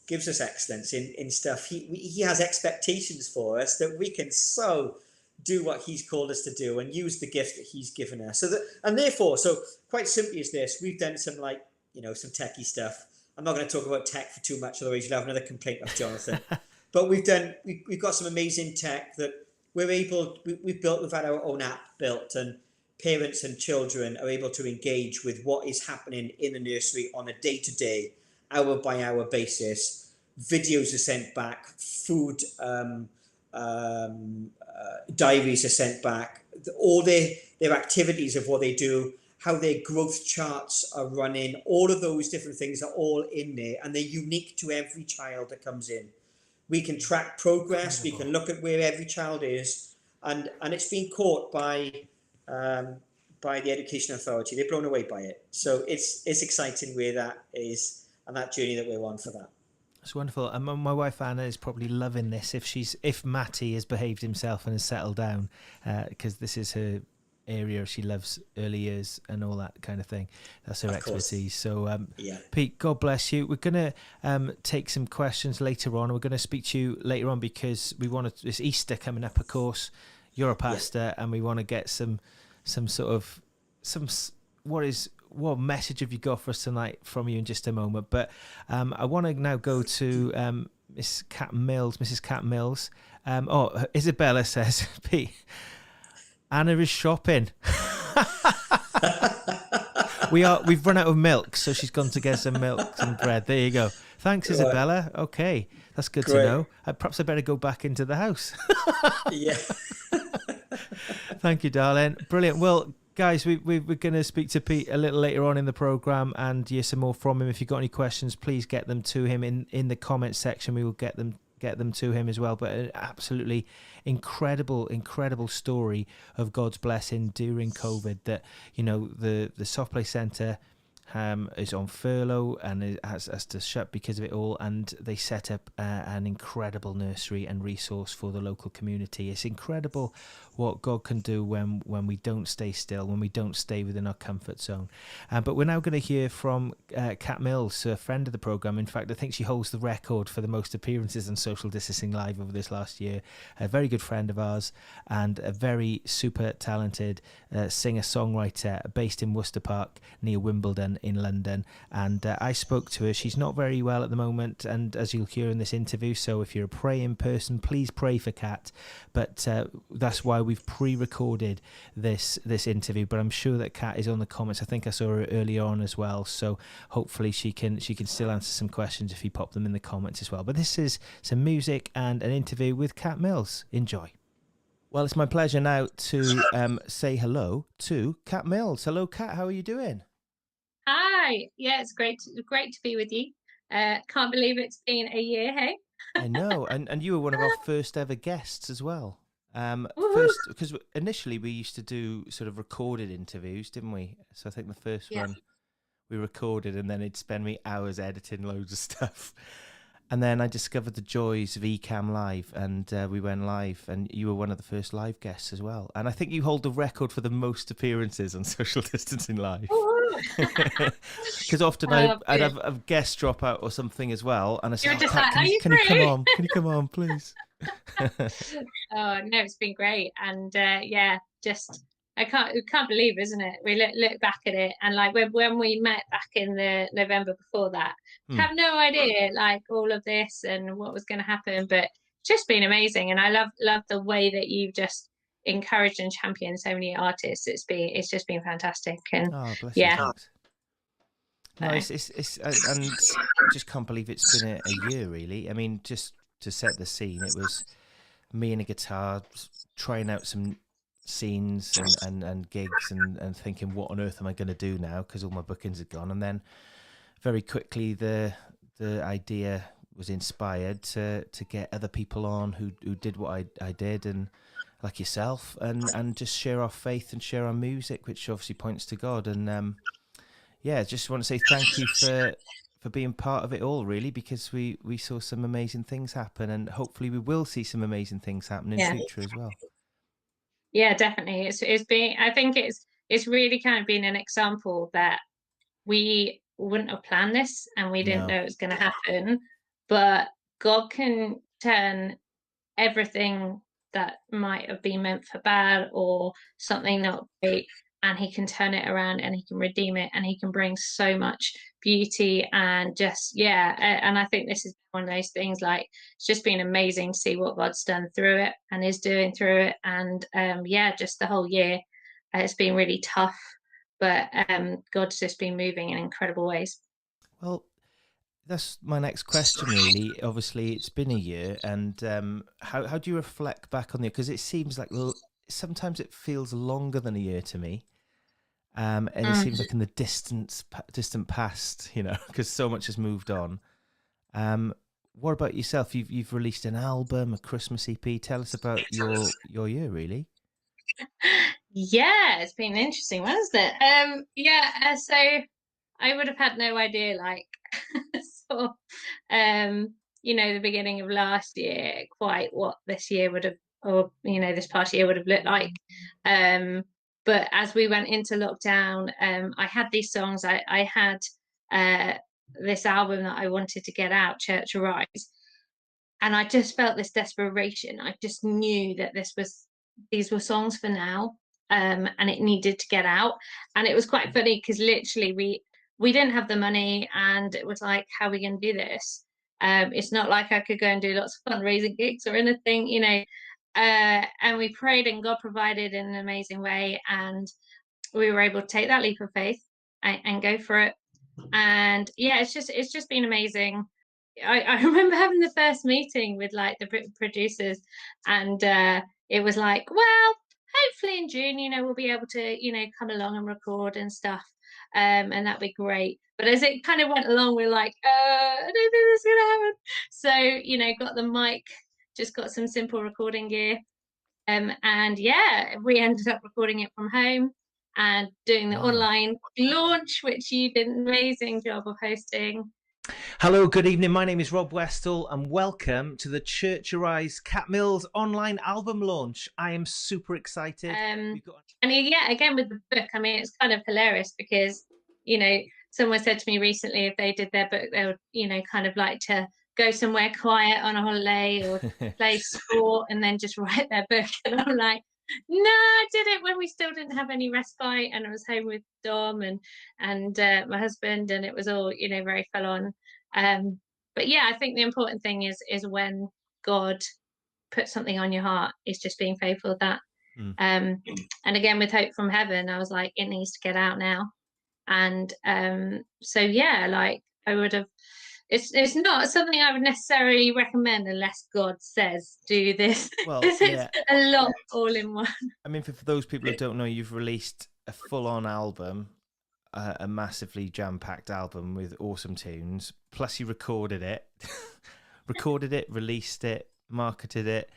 gives us excellence in stuff. He has expectations for us that we can so do what he's called us to do and use the gifts that he's given us. So quite simply is this: we've done some some techie stuff. I'm not going to talk about tech for too much, otherwise you'll have another complaint of Jonathan. But we've got some amazing tech that we've built. We've had our own app built, and parents and children are able to engage with what is happening in the nursery on a day-to-day, hour-by-hour basis. Videos are sent back, food diaries are sent back, all their activities of what they do, how their growth charts are running, all of those different things are all in there, and they're unique to every child that comes in. We can track progress, we can look at where every child is, and it's been caught by the Education Authority. They're blown away by it. So it's exciting where that is, and that journey that we're on for that. It's wonderful. And my wife Anna is probably loving this if Matty has behaved himself and has settled down, because this is her area. She loves early years and all that kind of thing. That's her Of course. expertise. So, Yeah. Pete, God bless you. We're going to take some questions later on. We're going to speak to you later on because we want to. It's Easter coming up, of course. You're a pastor, and we want to get some sort of what message have you got for us tonight from you in just a moment. But I want to now go to Mrs. Cat Mills. Isabella says, Pete, Anna is shopping. We've run out of milk, so she's gone to get some milk and bread. There you go. Thanks, Isabella. Okay, that's good to know. Perhaps I better go back into the house. Yeah. Thank you, darling. Brilliant. Well, guys, we're going to speak to Pete a little later on in the programme and hear some more from him. If you've got any questions, please get them to him in the comments section. We will get them to him as well. But an absolutely incredible story of God's blessing during COVID, that, you know, the Soft Play Centre is on furlough and it has to shut because of it all, and they set up an incredible nursery and resource for the local community. It's incredible what God can do when we don't stay still, when we don't stay within our comfort zone. But we're now going to hear from Cat Mills, a friend of the programme. In fact, I think she holds the record for the most appearances on Social Distancing Live over this last year. A very good friend of ours and a very super talented singer-songwriter based in Worcester Park near Wimbledon in London. And I spoke to her. She's not very well at the moment, and as you'll hear in this interview, so if you're a praying person, please pray for Cat. But that's why we've pre-recorded this interview. But I'm sure that Cat is on the comments. I think I saw her earlier on as well, so hopefully she can still answer some questions if you pop them in the comments as well. But this is some music and an interview with Cat Mills. Enjoy. Well, it's my pleasure now to say hello to Cat Mills. Hello, Cat. How are you doing? Hi. Yeah, it's great to be with you. Can't believe it's been a year, hey? I know, and you were one of our first ever guests as well. Woohoo. Because initially we used to do sort of recorded interviews, didn't we? So I think the first one we recorded, and then it'd spend me hours editing loads of stuff. And then I discovered the joys of Ecamm Live, and we went live, and you were one of the first live guests as well. And I think you hold the record for the most appearances on Social Distancing Live. Because often I'd have a guest drop out or something as well, and I said, can you come on? Can you come on, please? Oh no, it's been great, and just I can't believe, isn't it? We look back at it, and like when we met back in the November before that, have no idea like all of this and what was going to happen, but it's just been amazing, and I love the way that you've just encouraged and championed so many artists. It's just been fantastic, and bless you, thanks. No, it's and I just can't believe it's been a year, really. I mean, just to set the scene, it was me and a guitar trying out some scenes and gigs and thinking, what on earth am I going to do now, because all my bookings had gone. And then very quickly the idea was inspired to get other people on who did what I did, and like yourself, and just share our faith and share our music, which obviously points to God. And just want to say thank you for being part of it all, really, because we saw some amazing things happen, and hopefully we will see some amazing things happen in the future as well. Yeah, definitely. It's been, I think it's really kind of been an example that we wouldn't have planned this, and we didn't know it was going to happen, but God can turn everything that might have been meant for bad or something not great, and he can turn it around, and he can redeem it, and he can bring so much beauty, and just and I think this is one of those things, like, it's just been amazing to see what God's done through it and is doing through it. And just the whole year it's been really tough, but God's just been moving in incredible ways. Well, that's my next question, really. Obviously it's been a year, and how do you reflect back on the year? Because it seems like sometimes it feels longer than a year to me. And it seems like in the distant past, you know, because so much has moved on. What about yourself? You've released an album, a Christmas EP. Tell us about your year, really. Yeah, it's been an interesting one, isn't it? So I would have had no idea, like, the beginning of last year, quite what this year would have, or this past year would have looked like. But as we went into lockdown, I had these songs. I had this album that I wanted to get out, Church Arise, and I just felt this desperation. I just knew that these were songs for now, and it needed to get out. And it was quite funny because literally we didn't have the money, and it was like, how are we going to do this? It's not like I could go and do lots of fundraising gigs or anything, you know. And we prayed, and God provided in an amazing way, and we were able to take that leap of faith and go for it. And yeah, it's just been amazing. I remember having the first meeting with like the producers, and it was like, well, hopefully in June, you know, we'll be able to, you know, come along and record and stuff, and that'd be great. But as it kind of went along, we're like, I don't think this is gonna happen. So, you know, got the mic, just got some simple recording gear, and yeah, we ended up recording it from home and doing the online launch, which you did an amazing job of hosting. Hello, good evening. My name is Rob Westall, and welcome to the Church Arise Cat Mills online album launch. I am super excited. And yeah, again with the book, I mean, it's kind of hilarious because, you know, someone said to me recently if they did their book, they would, you know, kind of like to go somewhere quiet on a holiday or play sport and then just write their book. And I'm like, no, I did it when we still didn't have any respite, and I was home with Dom and my husband, and it was all, you know, very full on. But yeah, I think the important thing is when God puts something on your heart, is just being faithful with that. And again with Hope from Heaven, I was like, it needs to get out now. And so yeah, like I would have, it's not something I would necessarily recommend unless God says do this. Well, it's a lot all in one. I mean, for those people who don't know, you've released a full-on album, a massively jam-packed album with awesome tunes, plus you recorded it, released it, marketed it.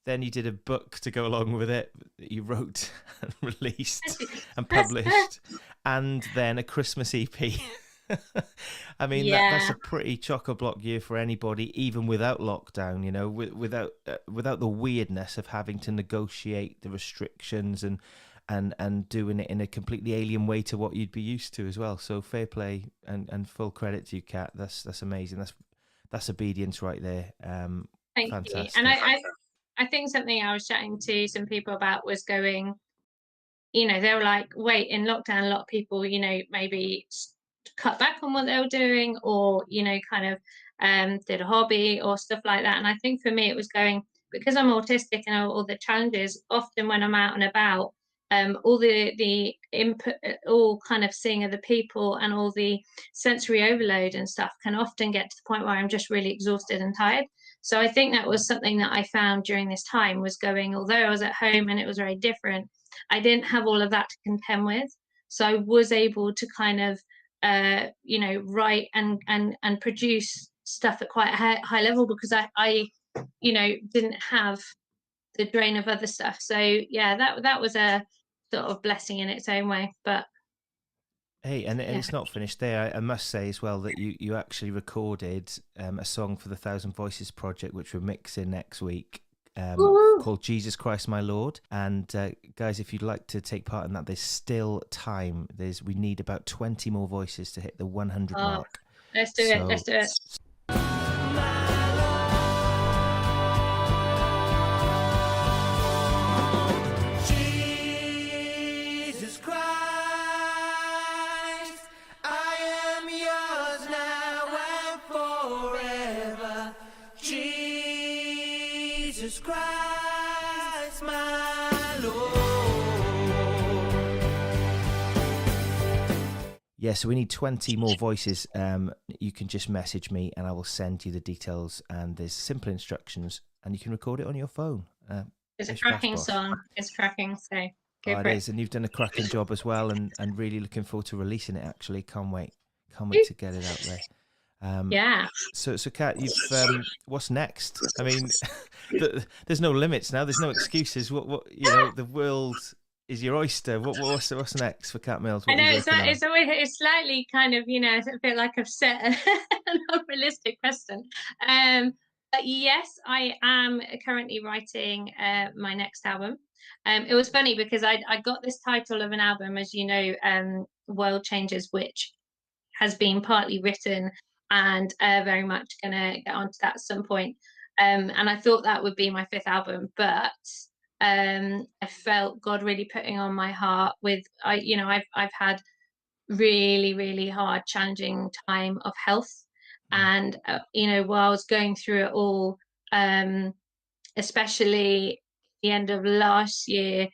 Then you did a book to go along with it that you wrote and released and published, and then a Christmas EP. I mean, that's a pretty chock-a-block year for anybody, even without lockdown, you know, without the weirdness of having to negotiate the restrictions and doing it in a completely alien way to what you'd be used to as well. So fair play and full credit to you, Kat. That's amazing. That's obedience right there. Thank fantastic. you. And I think something I was chatting to some people about was going, you know, they were like, wait, in lockdown, a lot of people, you know, maybe cut back on what they were doing, or, you know, kind of did a hobby or stuff like that. And I think for me, it was going, because I'm autistic and all the challenges, often when I'm out and about, all the input, all kind of seeing other people and all the sensory overload and stuff can often get to the point where I'm just really exhausted and tired. So I think that was something that I found during this time, was going, although I was at home and it was very different, I didn't have all of that to contend with. So I was able to kind of, you know, write and produce stuff at quite a high level, because I you know, didn't have the drain of other stuff. So yeah, that was a sort of blessing in its own way. But Hey, and yeah. it's not finished there. I must say as well that you actually recorded a song for the Thousand Voices project, which we're mixing next week, called Jesus Christ My Lord. And guys, if you'd like to take part in that, there's still time. We need about 20 more voices to hit the 100 mark. Let's do it. Let's do it. Jesus Christ, I am yours now and forever. Jesus Christ, my Lord. Yeah, so we need 20 more voices. You can just message me and I will send you the details. And there's simple instructions and you can record it on your phone. It's a cracking song. It's cracking. So go for it is, and you've done a cracking job as well. And really looking forward to releasing it. Actually, can't wait to get it out there. Yeah. So Kat, you've what's next? I mean, there's no limits now. There's no excuses. What you know, the world is your oyster. What's next for Kat Mills? I know it's always it's slightly kind of, you know, it's a bit like I've set an unrealistic question. But yes, I am currently writing my next album. It was funny because I got this title of an album, as you know, World Changes, which has been partly written and very much gonna get onto that at some point. And I thought that would be my 5th album, but I felt God really putting on my heart with I've had really hard, challenging time of health. And while I was going through it all, especially the end of last year,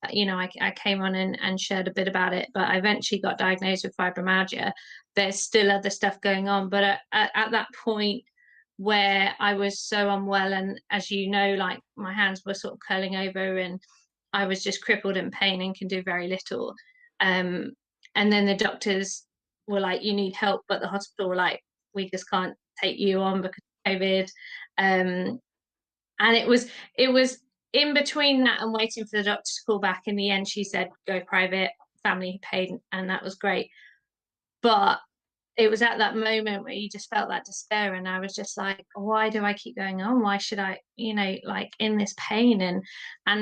I came on and shared a bit about it, but I eventually got diagnosed with fibromyalgia. There's still other stuff going on, but at that point where I was so unwell, and as you know, like my hands were sort of curling over and I was just crippled in pain and can do very little. And then the doctors were like, you need help, but the hospital were like, we just can't take you on because of COVID. And it was in between that and waiting for the doctor to call back. In the end, she said, go private, family paid, and that was great. But it was at that moment where you just felt that despair, and I was just like, why do I keep going on? Why should I, like in this pain? And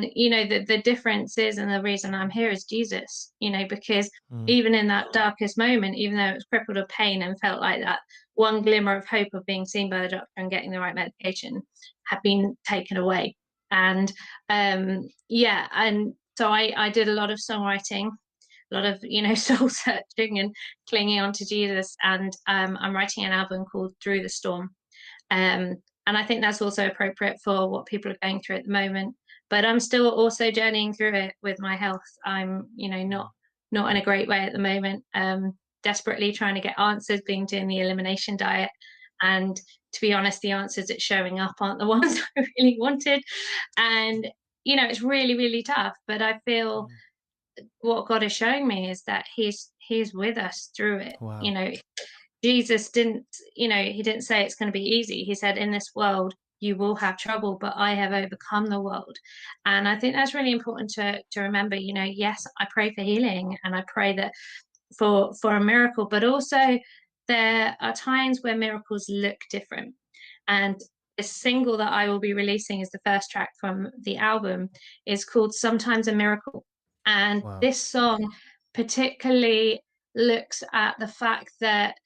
the difference is, and the reason I'm here is Jesus, because even in that darkest moment, even though it was crippled with pain and felt like that one glimmer of hope of being seen by the doctor and getting the right medication had been taken away. And and so I did a lot of songwriting, a lot of soul searching and clinging on to Jesus, and I'm writing an album called Through the Storm, and I think that's also appropriate for what people are going through at the moment. But I'm still also journeying through it with my health. I'm not in a great way at the moment, desperately trying to get answers, doing the elimination diet, and to be honest, the answers that's showing up aren't the ones I really wanted, and it's really tough. But I feel what God is showing me is that he's with us through it. Wow. Jesus didn't, he didn't say it's going to be easy. He said, in this world you will have trouble, but I have overcome the world. And I think that's really important to remember. Yes, I pray for healing and I pray that for a miracle, but also there are times where miracles look different. And the single that I will be releasing is the first track from the album, is called Sometimes a Miracle. And this song particularly looks at the fact that,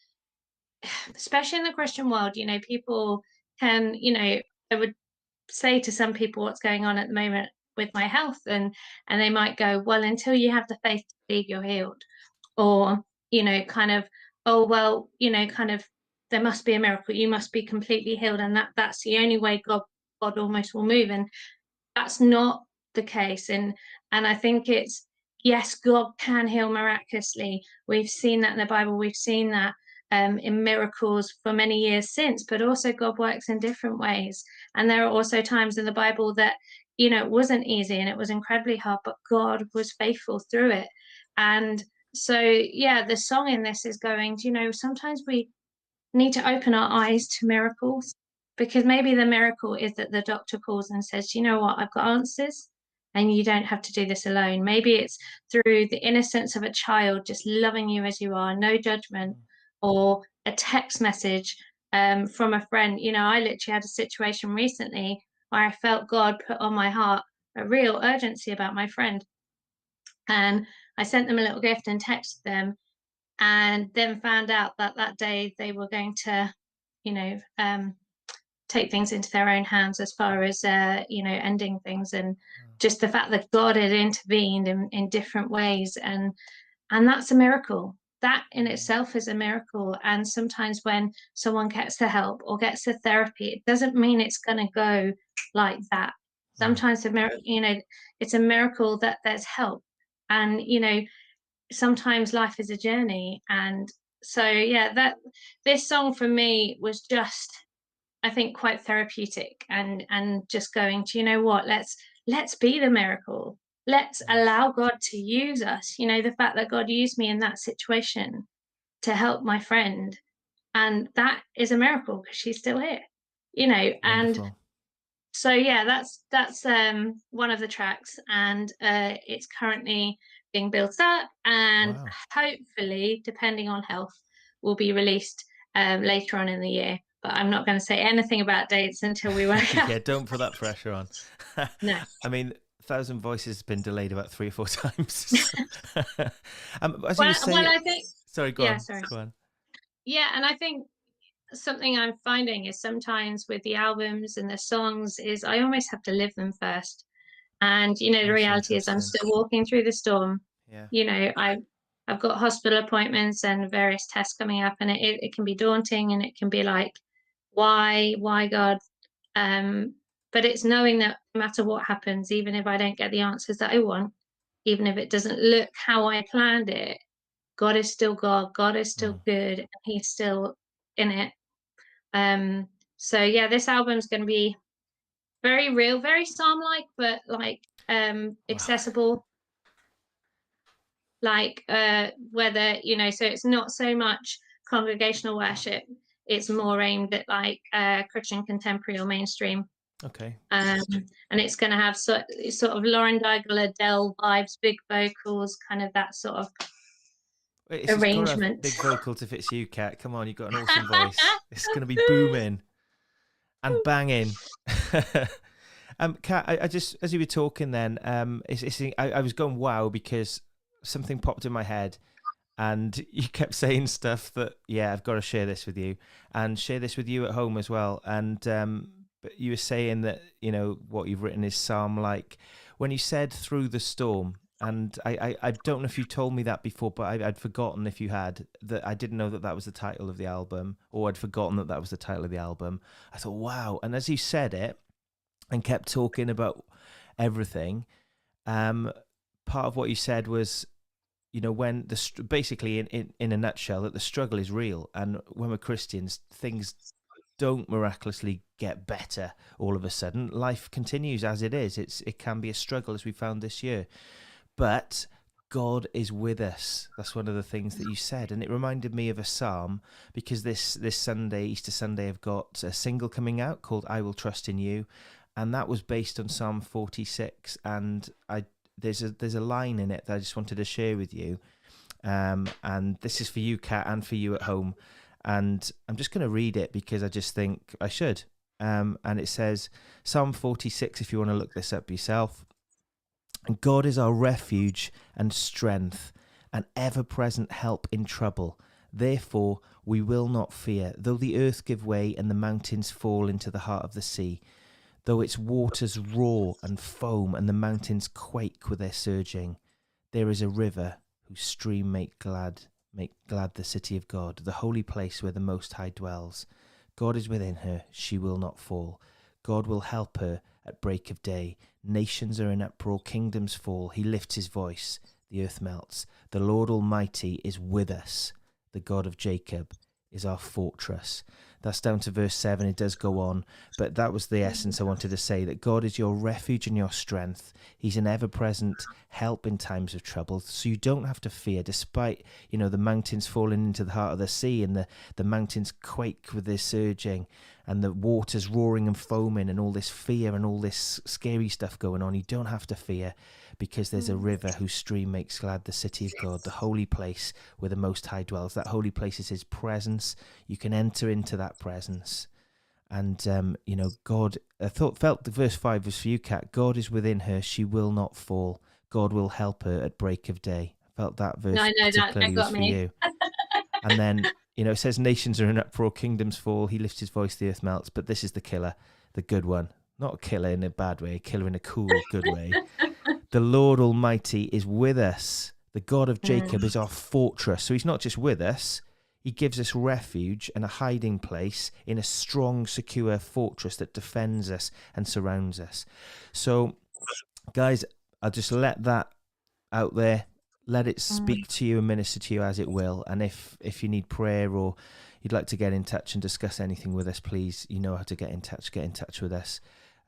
especially in the Christian world, people can, I would say to some people what's going on at the moment with my health, and they might go, well, until you have the faith to believe you're healed, or kind of, oh well, kind of, there must be a miracle, you must be completely healed, and that's the only way God almost will move. And that's not the case. And I think it's, yes, God can heal miraculously. We've seen that in the Bible. We've seen that in miracles for many years since, but also God works in different ways. And there are also times in the Bible that, it wasn't easy and it was incredibly hard, but God was faithful through it. And so, yeah, the song in this is going, sometimes we need to open our eyes to miracles. Because maybe the miracle is that the doctor calls and says, you know what, I've got answers and you don't have to do this alone. Maybe it's through the innocence of a child just loving you as you are, no judgment, or a text message from a friend. You know, I literally had a situation recently where I felt God put on my heart a real urgency about my friend. And I sent them a little gift and texted them, and then found out that that day they were going to, you know, take things into their own hands as far as you know, ending things. And just the fact that God had intervened in different ways, and that's a miracle. That in itself is a miracle. And sometimes when someone gets the help or gets the therapy, it doesn't mean it's going to go like that. Sometimes the miracle, you know, it's a miracle that there's help. And you know, sometimes life is a journey. And so yeah, that this song for me was just, I think, quite therapeutic, and just going to, you know what, let's be the miracle. Let's allow God to use us. You know, the fact that God used me in that situation to help my friend, and that is a miracle because she's still here. You know, Wonderful. and so yeah, that's one of the tracks, and it's currently being built up, and Wow. hopefully, depending on health, will be released later on in the year. But I'm not going to say anything about dates until we work out. Yeah, don't put that pressure on. No. I mean, Thousand Voices has been delayed about 3 or 4 times. As you were saying, Well, I think. sorry, go Yeah, on. sorry. Go on. Yeah, and I think something I'm finding is sometimes with the albums and the songs is I almost have to live them first. And you know, the That's reality is I'm interesting. still walking through the storm. Yeah. You know, I've got hospital appointments and various tests coming up, and it can be daunting, and it can be like, why God? But it's knowing that no matter what happens, even if I don't get the answers that I want, even if it doesn't look how I planned it, God is still God. God is still good, and He's still in it. So yeah, this album's going to be very real, very psalm-like, but like accessible. Like whether, you know, so it's not so much congregational worship, it's more aimed at like Christian contemporary or mainstream. Okay. And it's going to have sort of Lauren Daigle, Adele vibes, big vocals, kind of that sort of It's just got to have arrangement. big vocals if it's you, Kat. Come on, you've got an awesome voice. It's going to be booming and banging. Kat, I just, as you were talking then, I was going wow because something popped in my head, and you kept saying stuff that, yeah, I've got to share this with you and share this with you at home as well. And but you were saying that, you know, what you've written is psalm-like. When you said through the storm, and I don't know if you told me that before, but I'd forgotten if you had, that I didn't know that that was the title of the album, or I'd forgotten that that was the title of the album. I thought, wow. And as you said it and kept talking about everything, part of what you said was, you know, when basically in a nutshell, that the struggle is real, and when we're Christians, things don't miraculously get better all of a sudden. Life continues as it is. It can be a struggle, as we found this year, but God is with us. That's one of the things that you said, and it reminded me of a psalm, because this Sunday, Easter Sunday, I've got a single coming out called "I Will Trust in You," and that was based on Psalm 46. And there's a line in it that I just wanted to share with you, and this is for you, Kat, and for you at home. And I'm just going to read it because I just think I should. And it says, Psalm 46, if you want to look this up yourself. "And God is our refuge and strength, an ever-present help in trouble. Therefore we will not fear, though the earth give way and the mountains fall into the heart of the sea, though its waters roar and foam and the mountains quake with their surging. There is a river whose stream make glad the city of God, the holy place where the Most High dwells. God is within her, she will not fall. God will help her at break of day. Nations are in uproar, kingdoms fall. He lifts his voice, the earth melts. The Lord Almighty is with us. The God of Jacob is our fortress." That's down to verse 7. It does go on, but that was the essence I wanted to say, that God is your refuge and your strength. He's an ever-present help in times of trouble, so you don't have to fear, despite, the mountains falling into the heart of the sea, and the mountains quake with their surging, and the waters roaring and foaming, and all this fear and all this scary stuff going on. You don't have to fear, because there's a river whose stream makes glad the city of God, the holy place where the Most High dwells. That holy place is his presence. You can enter into that presence. And, God, felt the verse 5 was for you, Kat. God is within her. She will not fall. God will help her at break of day. I felt that verse particularly was for you. And then, it says nations are in uproar, kingdoms fall. He lifts his voice, the earth melts. But this is the killer, the good one. Not a killer in a bad way, a killer in a cool, good way. The Lord Almighty is with us. The God of Jacob is our fortress. So he's not just with us. He gives us refuge and a hiding place in a strong, secure fortress that defends us and surrounds us. So, guys, I'll just let that out there. Let it speak to you and minister to you as it will. And if you need prayer or you'd like to get in touch and discuss anything with us, please, you know how to get in touch with us.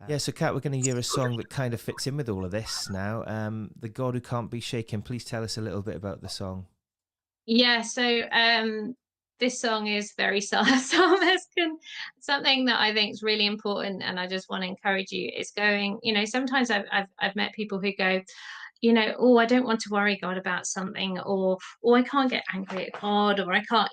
Yeah, so Kat, we're going to hear a song that kind of fits in with all of this now. The God Who Can't Be Shaken. Please tell us a little bit about the song. Yeah, so this song is very psalmist, something that I think is really important, and I just want to encourage you. Is going, sometimes I've met people who go, oh, I don't want to worry God about something, or I can't get angry at God, or I can't,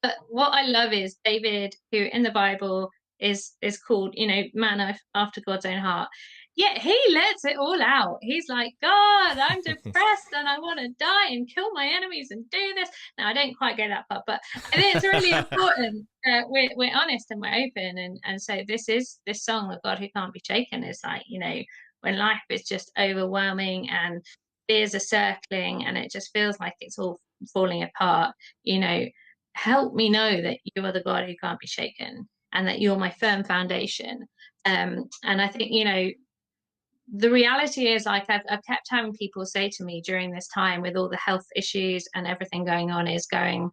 But what I love is David, who in the Bible is called, man after God's own heart. Yet he lets it all out. He's like, God, I'm depressed and I want to die and kill my enemies and do this. Now, I don't quite get that part, but I think it's really important that we're honest and we're open. And so this song, The God Who Can't Be Shaken, is like, when life is just overwhelming and fears are circling and it just feels like it's all falling apart, help me know that you are the God who can't be shaken and that you're my firm foundation. And I think, the reality is, like, I've kept having people say to me during this time with all the health issues and everything going on, is going,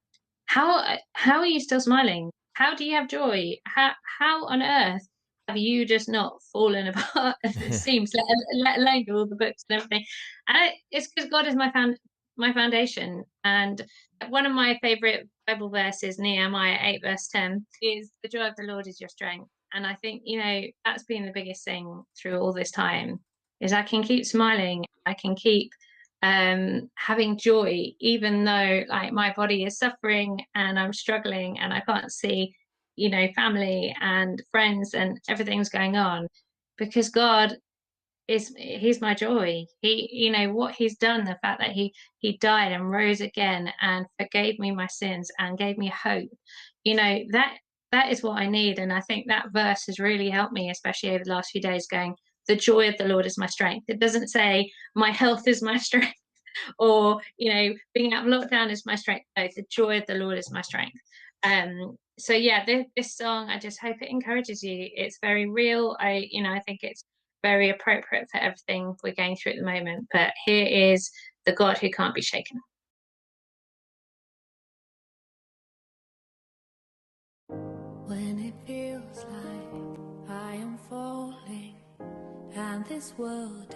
how are you still smiling? How do you have joy? How on earth have you just not fallen apart as it seems, let alone all the books and everything? And it's because God is my foundation. And one of my favorite Bible verses, Nehemiah 8 verse 10, is the joy of the Lord is your strength. And I think, that's been the biggest thing through all this time, is I can keep smiling. I can keep having joy, even though, like, my body is suffering and I'm struggling and I can't see, family and friends and everything's going on, because God he's my joy. He, what he's done, the fact that he died and rose again and forgave me my sins and gave me hope, that is what I need. And I think that verse has really helped me, especially over the last few days, going, the joy of the Lord is my strength. It doesn't say my health is my strength or, being out of lockdown is my strength. No, the joy of the Lord is my strength. So yeah, this song, I just hope it encourages you. It's very real. I think it's very appropriate for everything we're going through at the moment. But here is the God Who Can't Be Shaken. When it feels like I am falling and this world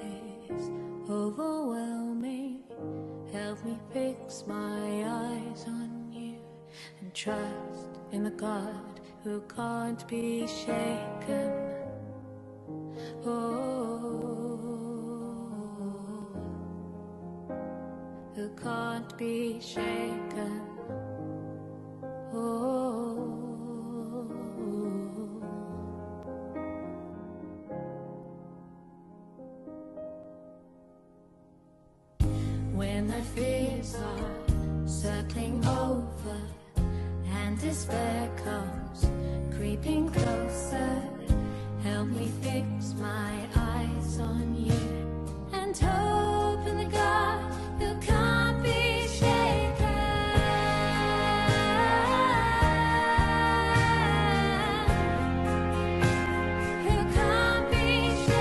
is overwhelming, help me fix my eyes on you and trust in the God who can't be shaken. Who can't be shaken. When the fears are circling over and despair comes creeping closer, help me fix my eyes on you and hope in the God who can't be shaken. Who can't be shaken.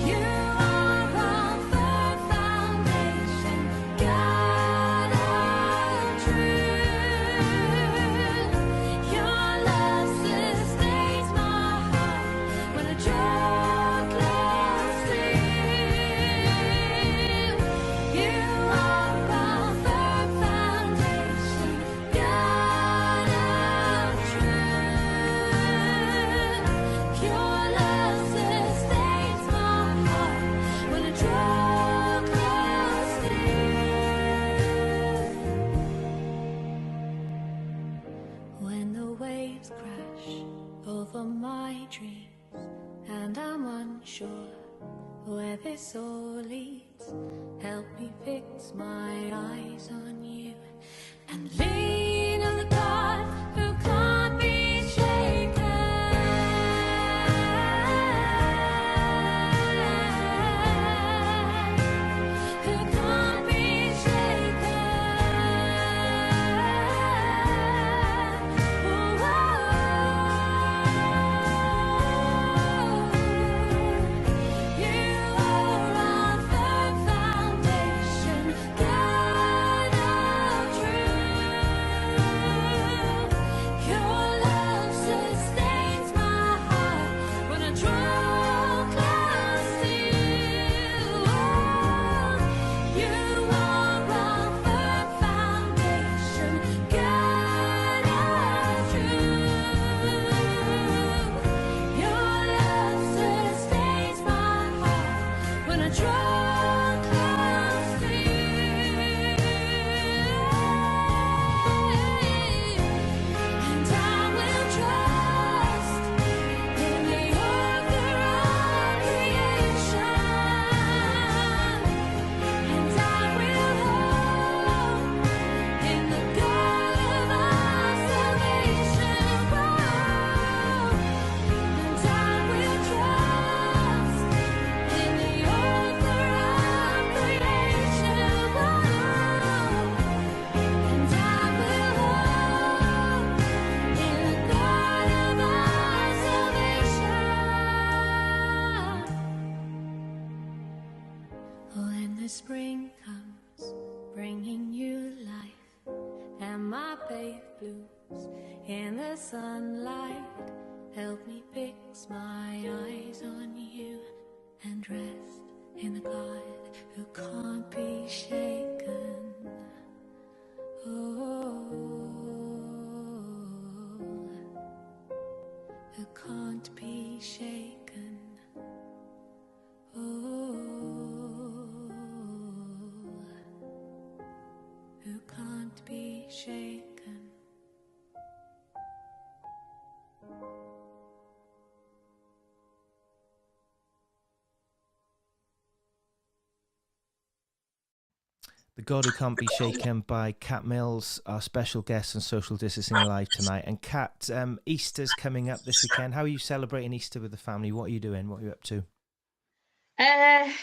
You my dreams, and I'm unsure where this all leads. Help me fix my eyes on you and lean on the God who can't be shaken. Who can't be shaken. You are our firm foundation, God of truth. Your love sustains my heart when I draw close to you. You are our firm foundation, God of truth. Your love sustains my heart when I draw close to you. And I will trust in the author of creation. And I will hope in the God of our salvation. And I will trust in the author of creation. And I will hope in the God of our salvation. When the spring comes, bringing new life, and my faith blooms in the sunlight, help me fix my eyes on you and rest in the God who can't be shaken. Oh, who can't be shaken. Oh, who can't be shaken. The God Who Can't Be Shaken by Cat Mills, our special guest on Social Distancing Live tonight. And Cat, Easter's coming up this weekend. How are you celebrating Easter with the family? What are you doing? What are you up to?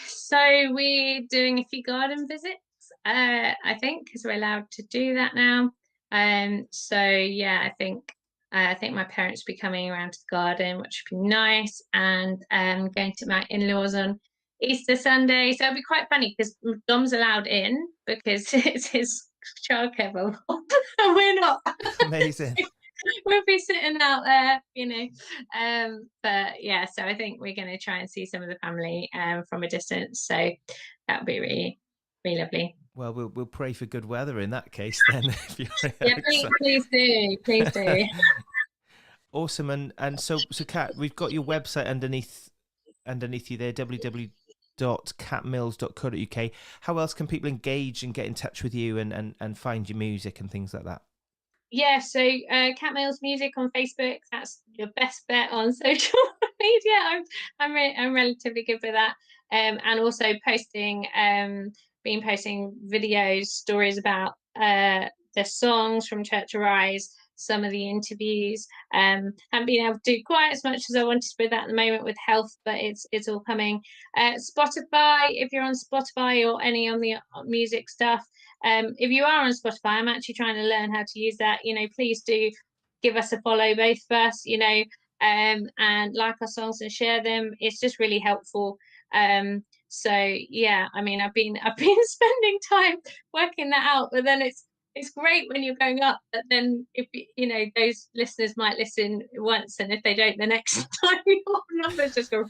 So we're doing a few garden visits, I think, because we're allowed to do that now. So yeah, I think my parents will be coming around to the garden, which would be nice, and going to my in-laws on Easter Sunday. So it'll be quite funny because Dom's allowed in because it's his childcare bubble, and we're not. Amazing. We'll be sitting out there, but yeah, so I think we're going to try and see some of the family from a distance, so that'll be really, really lovely. Well, we'll pray for good weather in that case then. If you're Yeah, please do. Awesome. And so Kat, we've got your website underneath you there, www.catmills.co.uk. How else can people engage and get in touch with you and find your music and things like that? Yeah, so Cat Mills Music on Facebook, that's your best bet on social media. I'm relatively good with that. And also posting videos, stories about the songs from Church Arise, some of the interviews. Haven't been able to do quite as much as I wanted with that at the moment with health, but it's all coming. Spotify, if you're on Spotify or any on the music stuff. If you are on Spotify, I'm actually trying to learn how to use that. Please do give us a follow, both of us, and like our songs and share them. It's just really helpful. So yeah, I mean, I've been spending time working that out, but then it's great when you're going up, but then if those listeners might listen once, and if they don't the next time, your numbers just go.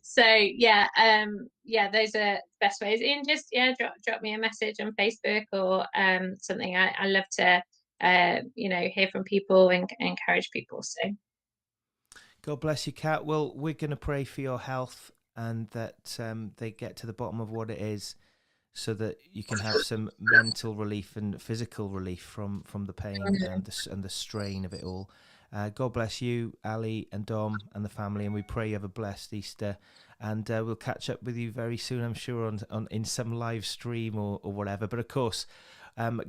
So yeah, those are the best ways. And just drop me a message on Facebook or something. I love to hear from people and encourage people. So God bless you, Kat. Well, we're going to pray for your health and that they get to the bottom of what it is, so that you can have some mental relief and physical relief from the pain and the strain of it all. God bless you, Ali and Dom and the family, and we pray you have a blessed Easter. And we'll catch up with you very soon, I'm sure, on in some live stream or whatever. But of course,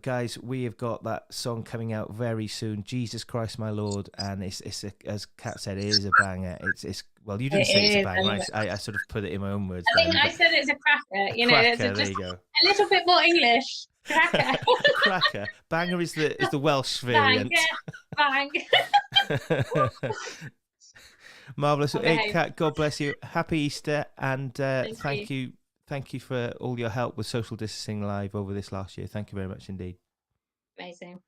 guys, we have got that song coming out very soon, Jesus Christ My Lord, and it's as Kat said, it is a banger. It's well, you didn't say it's a banger. I sort of put it in my own words. I think I said it's a cracker. You know, it's There just you go. a little bit more English. Cracker. Cracker. Banger is the Welsh variant. Bang, yeah, bang. Marvellous. Okay. Hey, Kat, God bless you. Happy Easter, and Thank you. Thank you for all your help with Social Distancing Live over this last year. Thank you very much indeed. Amazing.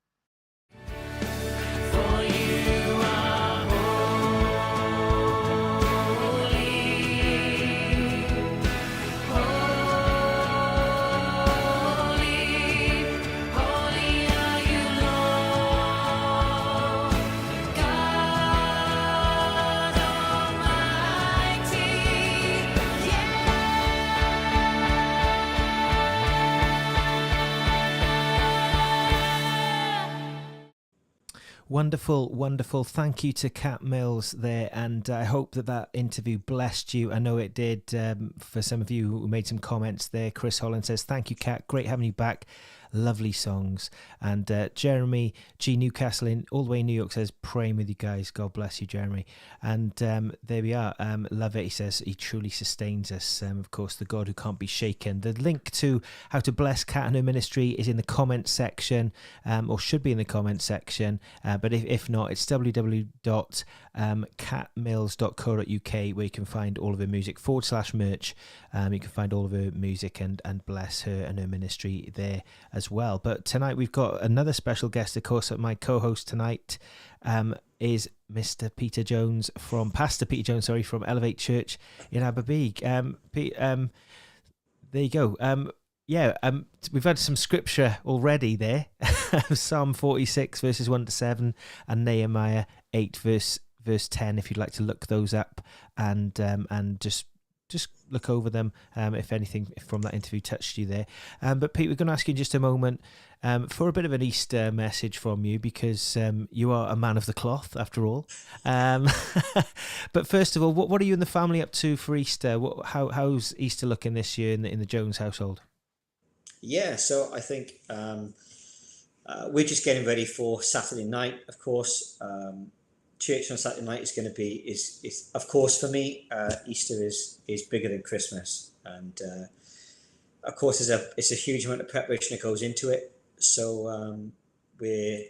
Wonderful, wonderful. Thank you to Kat Mills there, and I hope that interview blessed you. I know it did. For some of you who made some comments there, Chris Holland says, thank you, Kat. Great having you back. Lovely songs. And Jeremy G. Newcastle in all the way in New York says, praying with you guys. God bless you, Jeremy. And there we are. Love it. He says he truly sustains us. Of course, the God who can't be shaken. The link to how to bless Kat and her ministry is in the comment section, or should be in the comment section. But if not, it's www.catmills.co.uk, where you can find all of her music /merch. You can find all of her music and bless her and her ministry there as well. But tonight we've got another special guest. Of course, my co-host tonight is Pastor Peter Jones from Elevate Church in Aberbeek. There you go. We've had some scripture already there. Psalm 46 verses 1-7 and Nehemiah 8 verse 10, if you'd like to look those up and just look over them if anything from that interview touched you there. But Pete, we're going to ask you in just a moment for a bit of an Easter message from you, because you are a man of the cloth after all. But first of all, what are you and the family up to for Easter? How's Easter looking this year in the Jones household? Yeah, so I think we're just getting ready for Saturday night, of course. Church on Saturday night is going to be is of course for me Easter is bigger than Christmas, and of course it's a huge amount of preparation that goes into it. So we're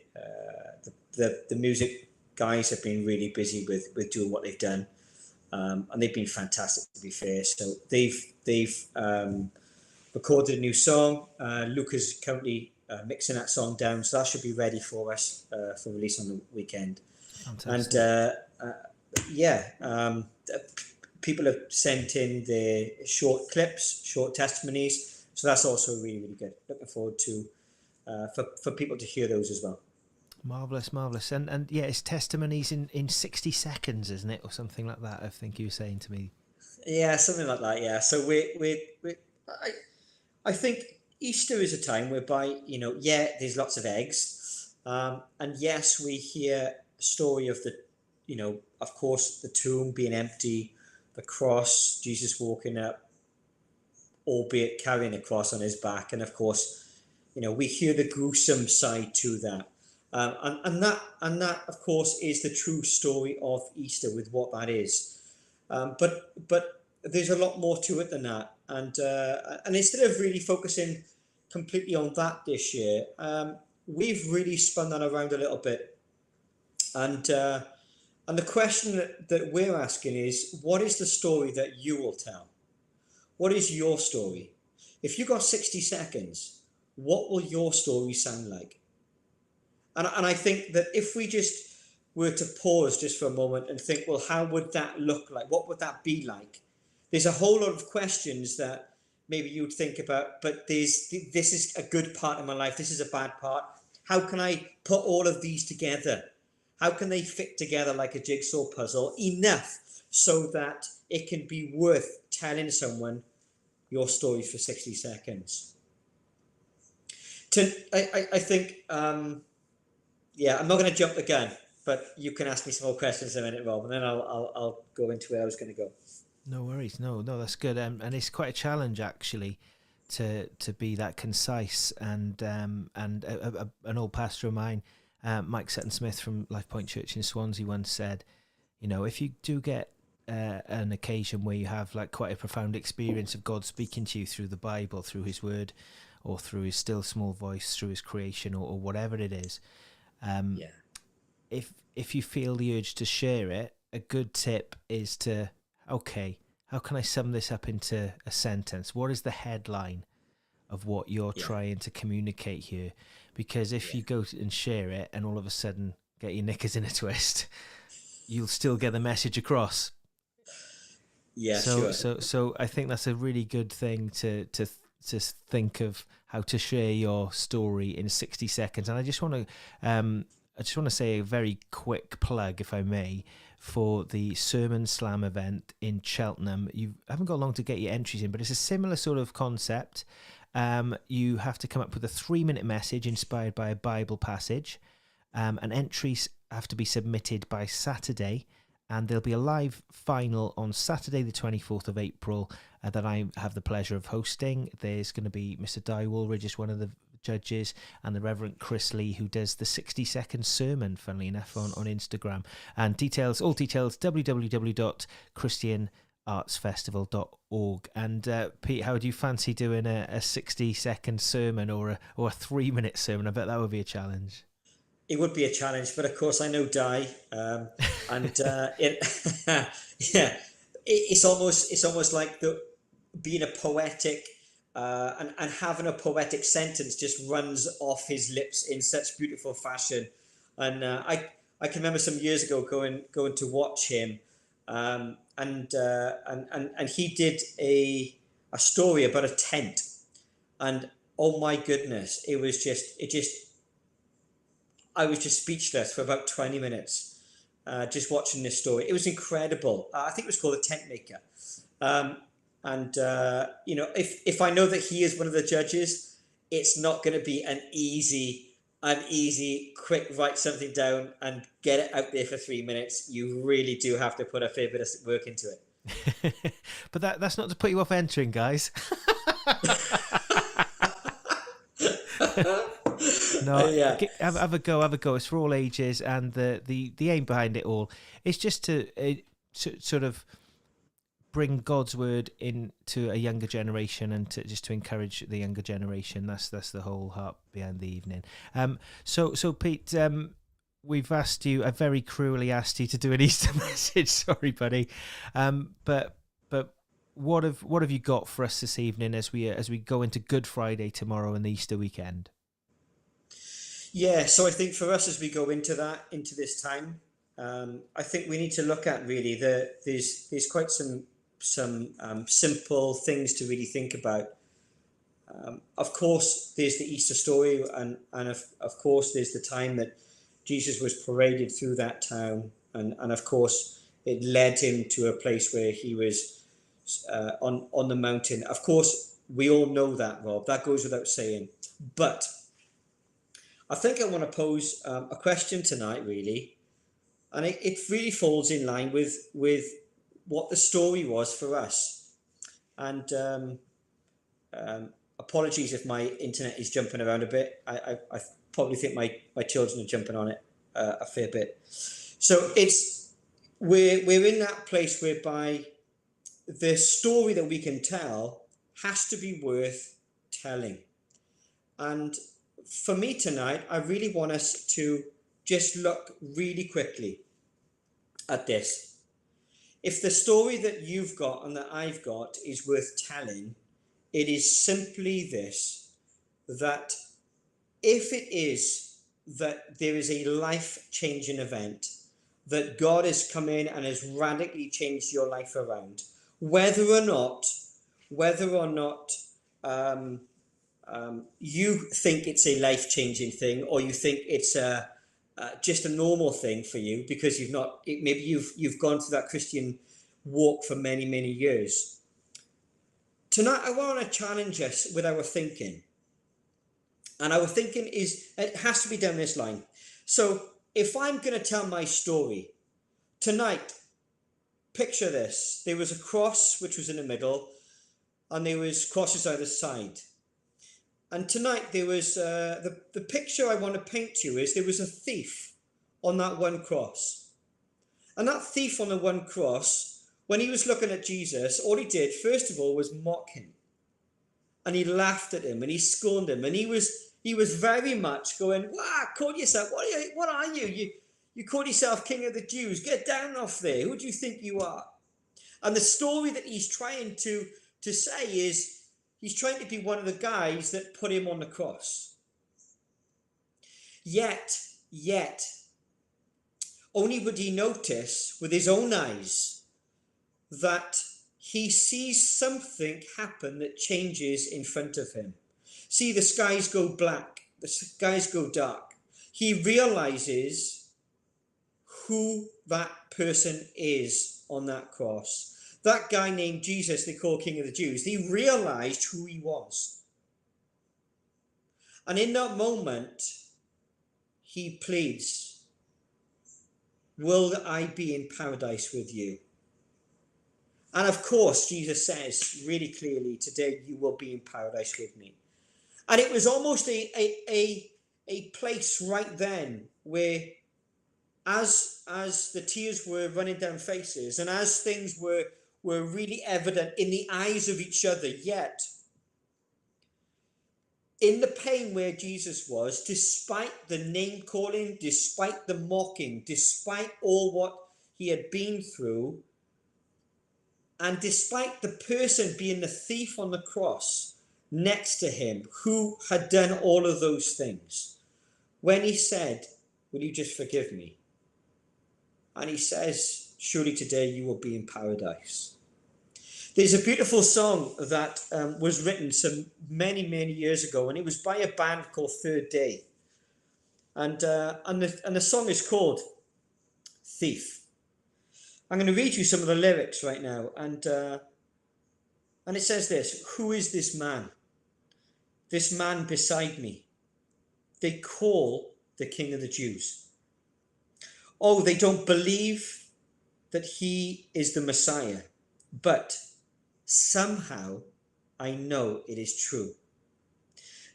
the music guys have been really busy with doing what they've done, and they've been fantastic, to be fair. So they've recorded a new song. Luke is currently mixing that song down, so that should be ready for us for release on the weekend. Fantastic. And people have sent in their short clips, short testimonies, so that's also really, really good. Looking forward to for people to hear those as well. Marvelous. And yeah, it's testimonies in 60 seconds, isn't it, or something like that? I think you were saying to me. Yeah, something like that. Yeah. So I think Easter is a time whereby, there's lots of eggs, and yes, we hear story of of course, the tomb being empty, the cross, Jesus walking up, albeit carrying a cross on his back, and of course, we hear the gruesome side to that, and that of course is the true story of Easter with what that is, but there's a lot more to it than that, and instead of really focusing completely on that this year, we've really spun that around a little bit. And the question that we're asking is, what is the story that you will tell? What is your story? If you got 60 seconds, what will your story sound like? And I think that if we just were to pause just for a moment and think, well, how would that look like? What would that be like? There's a whole lot of questions that maybe you'd think about, but this is a good part of my life. This is a bad part. How can I put all of these together? How can they fit together like a jigsaw puzzle enough so that it can be worth telling someone your story for 60 seconds? I think, I'm not going to jump the gun. but you can ask me some more questions in a minute, Rob, and then I'll go into where I was going to go. No worries. No, that's good. And it's quite a challenge actually to be that concise. And an old pastor of mine, Mike Sutton Smith from Life Point Church in Swansea, once said, you know, if you do get an occasion where you have like quite a profound experience of God speaking to you through the Bible, through His Word, or through His still small voice, through His creation, or whatever it is, if you feel the urge to share it, a good tip is to, okay, how can I sum this up into a sentence? What is the headline of what you're trying to communicate here? Because if you go and share it and all of a sudden get your knickers in a twist, you'll still get the message across. Yeah, so, sure. So I think that's a really good thing to think of, how to share your story in 60 seconds. And I just want to say a very quick plug, if I may, for the Sermon Slam event in Cheltenham. You haven't got long to get your entries in, but it's a similar sort of concept. You have to come up with a 3-minute message inspired by a Bible passage, and entries have to be submitted by Saturday, and there'll be a live final on Saturday the 24th of April that I have the pleasure of hosting. There's going to be Mr. Di Woolridge as one of the judges, and the Reverend Chris Lee, who does the 60-second sermon, funnily enough, on Instagram. And all details, www.christianartsfestival.org. And Pete, how do you fancy doing a 60-second sermon or a 3-minute sermon? I bet that would be a challenge. It would be a challenge, but of course I know Di, and it's almost like being a poetic. And having a poetic sentence just runs off his lips in such beautiful fashion. And I can remember some years ago going to watch him, and he did a story about a tent, and oh my goodness, I was just speechless for about 20 minutes, just watching this story. It was incredible. I think it was called The Tent Maker. And if I know that he is one of the judges, it's not going to be an easy, quick write something down and get it out there for 3 minutes. You really do have to put a fair bit of work into it. But that's not to put you off entering, guys. No, have a go. It's for all ages, and the aim behind it all is just to sort of bring God's word into a younger generation, and to encourage the younger generation. That's the whole heart behind the evening. So Pete, we've asked you, I very cruelly asked you to do an Easter message. Sorry, buddy. But what have you got for us this evening as we go into Good Friday tomorrow and the Easter weekend? Yeah, so I think for us as we go into this time, I think we need to look at really there's quite some simple things to really think about. Of course, there's the Easter story, and of course there's the time that Jesus was paraded through that town, and of course it led him to a place where he was on the mountain. Of course, we all know that, Rob. That goes without saying. But I think I want to pose a question tonight, really, and it really falls in line with what the story was for us. And apologies if my internet is jumping around a bit. I probably think my children are jumping on it a fair bit. So we're in that place whereby the story that we can tell has to be worth telling. And for me tonight, I really want us to just look really quickly at this. If the story that you've got and that I've got is worth telling, it is simply this, that if it is that there is a life-changing event, that God has come in and has radically changed your life around, whether or not you think it's a life-changing thing, or you think it's just a normal thing for you because maybe you've gone through that Christian walk for many, many years. Tonight, I want to challenge us with our thinking. And our thinking it has to be down this line. So if I'm going to tell my story tonight, picture this. There was a cross which was in the middle, and there was crosses either side. And tonight there was the picture I want to paint to you is there was a thief on that one cross. And that thief on the one cross, when he was looking at Jesus, all he did, first of all, was mock him. And he laughed at him and he scorned him. And he was very much going, wow, call yourself, what are you? You call yourself King of the Jews. Get down off there. Who do you think you are? And the story that he's trying to say is, he's trying to be one of the guys that put him on the cross. Yet, only would he notice with his own eyes that he sees something happen that changes in front of him. See, the skies go black, the skies go dark. He realizes who that person is on that cross. That guy named Jesus, they call King of the Jews, he realized who he was. And in that moment, he pleads, will I be in paradise with you? And of course, Jesus says really clearly, today you will be in paradise with me. And it was almost a place right then where as the tears were running down faces and as things were really evident in the eyes of each other, yet in the pain where Jesus was, despite the name calling, despite the mocking, despite all what he had been through, and despite the person being the thief on the cross next to him who had done all of those things, when he said, will you just forgive me? And he says, surely today you will be in paradise. There's a beautiful song that was written many years ago, and it was by a band called Third Day. And the song is called Thief. I'm going to read you some of the lyrics right now, and it says this: who is this man? This man beside me. They call the King of the Jews. Oh, they don't believe that he is the Messiah, but somehow I know it is true.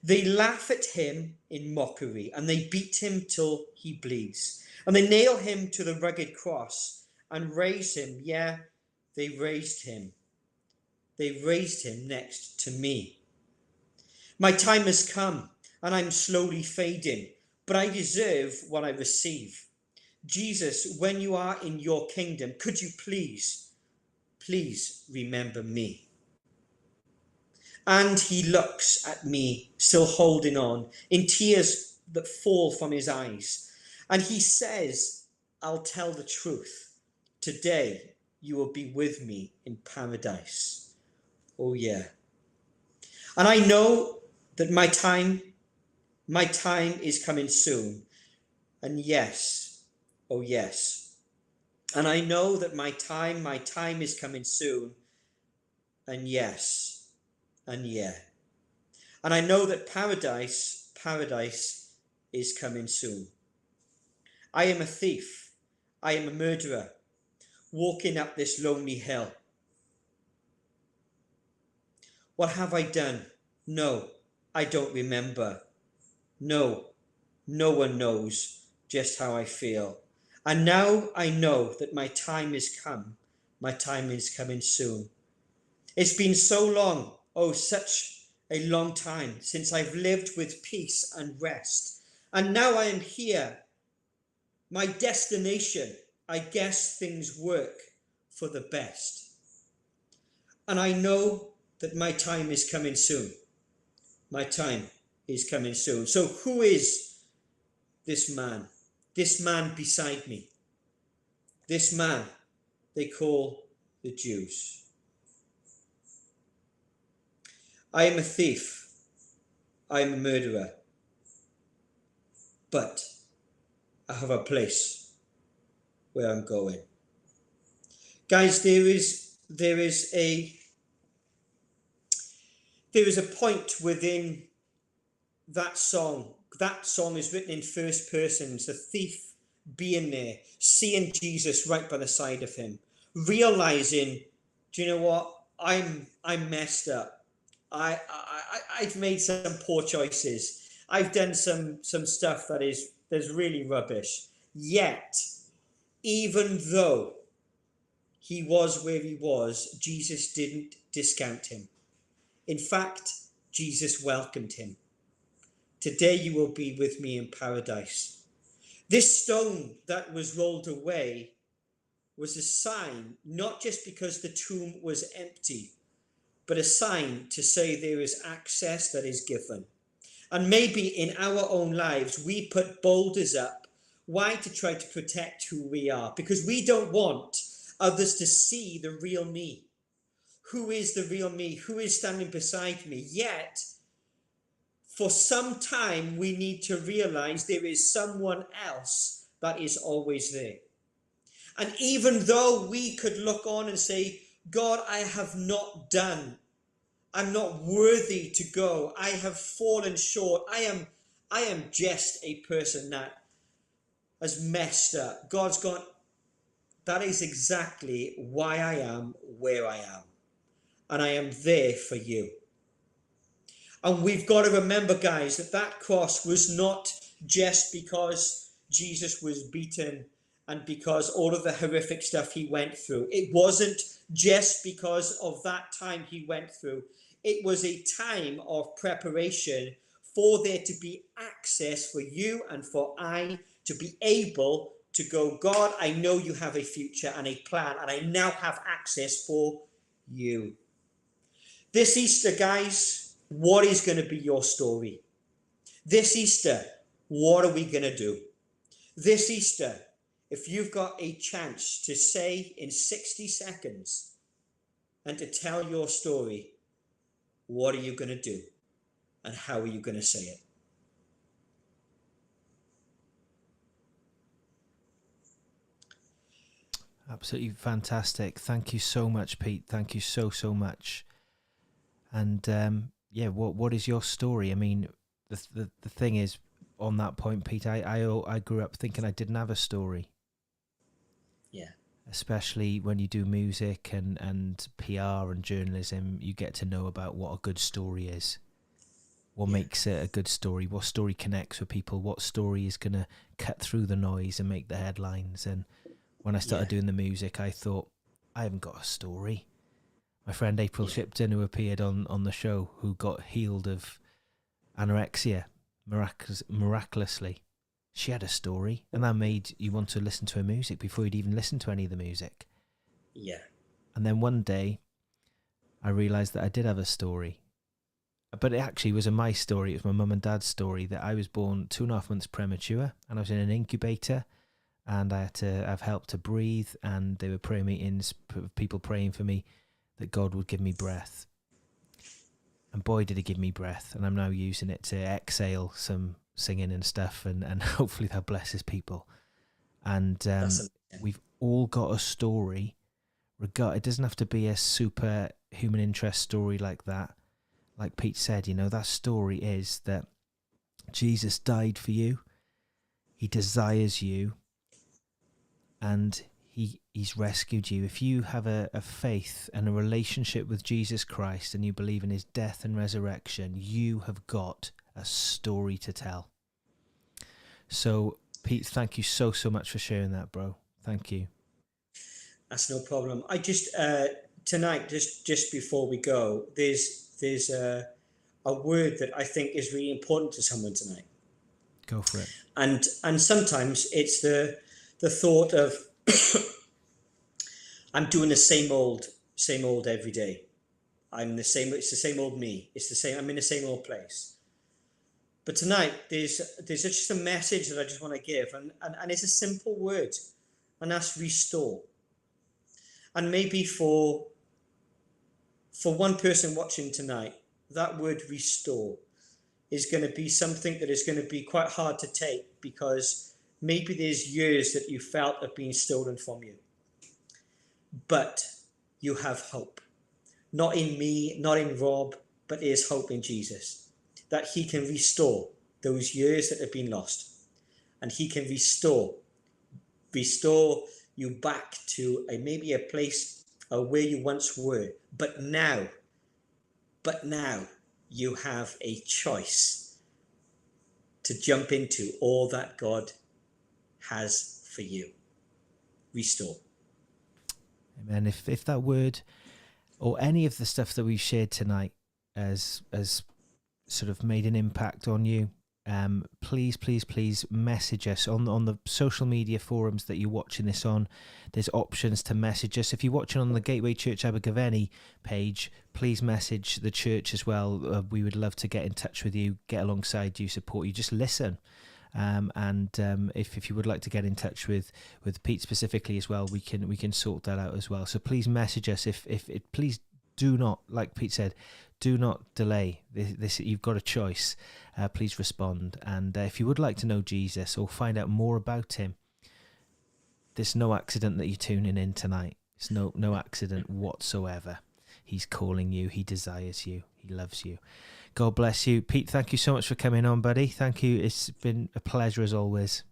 They laugh at him in mockery, and they beat him till he bleeds, and they nail him to the rugged cross and raise him. Yeah, they raised him. They raised him next to me. My time has come, and I'm slowly fading, but I deserve what I receive. Jesus, when you are in your kingdom, could you please remember me? And he looks at me, still holding on, in tears that fall from his eyes. And he says, I'll tell the truth. Today, you will be with me in paradise. Oh yeah. And I know that my time is coming soon. And yes, oh yes. And I know that my time is coming soon. And yes, and yeah. And I know that paradise is coming soon. I am a thief. I am a murderer, walking up this lonely hill. What have I done? No, I don't remember. No, no one knows just how I feel. And now I know that my time is come. My time is coming soon. It's been so long, oh, such a long time since I've lived with peace and rest. And now I am here. My destination, I guess things work for the best. And I know that my time is coming soon. My time is coming soon. So who is this man? This man beside me. This man they call the Jews. I am a thief. I am a murderer. But I have a place where I'm going. Guys, there is a point within that song. That song is written in first person. It's a thief being there, seeing Jesus right by the side of him, realizing, do you know what? I'm messed up. I've made some poor choices. I've done some stuff that's really rubbish. Yet, even though he was where he was, Jesus didn't discount him. In fact, Jesus welcomed him. Today you will be with me in paradise. This stone that was rolled away was a sign, not just because the tomb was empty, but a sign to say there is access that is given. And maybe in our own lives, we put boulders up. Why? To try to protect who we are. Because we don't want others to see the real me. Who is the real me? Who is standing beside me? Yet, for some time, we need to realize there is someone else that is always there. And even though we could look on and say, God, I have not done, I'm not worthy to go, I have fallen short, I am just a person that has messed up. God's gone, that is exactly why I am where I am. And I am there for you. And we've got to remember, guys, that cross was not just because Jesus was beaten and because all of the horrific stuff he went through. It wasn't just because of that time he went through. It was a time of preparation for there to be access for you and for I to be able to go, God, I know you have a future and a plan, and I now have access for you. This Easter, guys, what is going to be your story? This Easter, what are we going to do? This Easter, if you've got a chance to say in 60 seconds and to tell your story, what are you going to do? And how are you going to say it? Absolutely fantastic. Thank you so much, Pete. Thank you so much. And yeah, what is your story? I mean, the thing is, on that point, Pete, I grew up thinking I didn't have a story. Yeah. Especially when you do music and PR and journalism, you get to know about what a good story is. What makes it a good story? What story connects with people? What story is going to cut through the noise and make the headlines? And when I started doing the music, I thought, I haven't got a story. My friend April Shipton, who appeared on the show, who got healed of anorexia miraculously, she had a story, and that made you want to listen to her music before you'd even listen to any of the music. Yeah. And then one day, I realised that I did have a story. But it actually wasn't my story, it was my mum and dad's story, that I was born 2.5 months premature, and I was in an incubator, and I had to have help to breathe, and there were prayer meetings, people praying for me, that God would give me breath. And boy, did he give me breath. And I'm now using it to exhale some singing and stuff, and hopefully that blesses people. And we've all got a story. It doesn't have to be a super human interest story like that. Like Pete said, you know, that story is that Jesus died for you. He desires you. And He's rescued you. If you have a faith and a relationship with Jesus Christ and you believe in his death and resurrection, you have got a story to tell. So, Pete, thank you so much for sharing that, bro. Thank you. That's no problem. I just, tonight, just before we go, there's a word that I think is really important to someone tonight. Go for it. And sometimes it's the thought of, I'm doing the same old every day. It's the same old me. It's the same, I'm in the same old place. But tonight, there's just a message that I just want to give, and it's a simple word, and that's restore. And maybe for one person watching tonight, that word restore is going to be something that is going to be quite hard to take, because maybe there's years that you felt have been stolen from you. But you have hope. Not in me, not in Rob, but there's hope in Jesus. That he can restore those years that have been lost. And he can restore restore you back to maybe a place where you once were. But now you have a choice to jump into all that God has for you. Restore. Amen. If that word or any of the stuff that we've shared tonight has sort of made an impact on you, please message us on the social media forums that you're watching this on. There's options to message us. If you're watching on the Gateway Church Abergavenny page, please message the church as well. We would love to get in touch with you, get alongside you, support you. Just listen. If you would like to get in touch with Pete specifically as well, we can sort that out as well. So please message us. Please do not, like Pete said, do not delay this. You've got a choice. Please respond. And if you would like to know Jesus or find out more about him, there's no accident that you're tuning in tonight. It's no accident whatsoever. He's calling you. He desires you. He loves you. God bless you. Pete, thank you so much for coming on, buddy. Thank you. It's been a pleasure as always.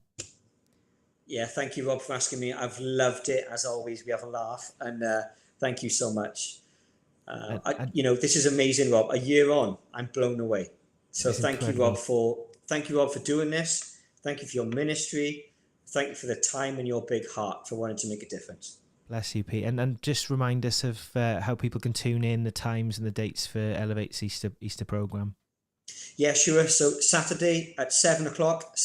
Yeah, thank you, Rob, for asking me. I've loved it, as always. We have a laugh. And thank you so much. This is amazing, Rob. A year on, I'm blown away. So thank you, Rob, for doing this. Thank you for your ministry. Thank you for the time and your big heart for wanting to make a difference. Bless you, Pete. And just remind us of how people can tune in, the times and the dates for Elevate's Easter programme. Yeah, sure. So Saturday at 7 o'clock.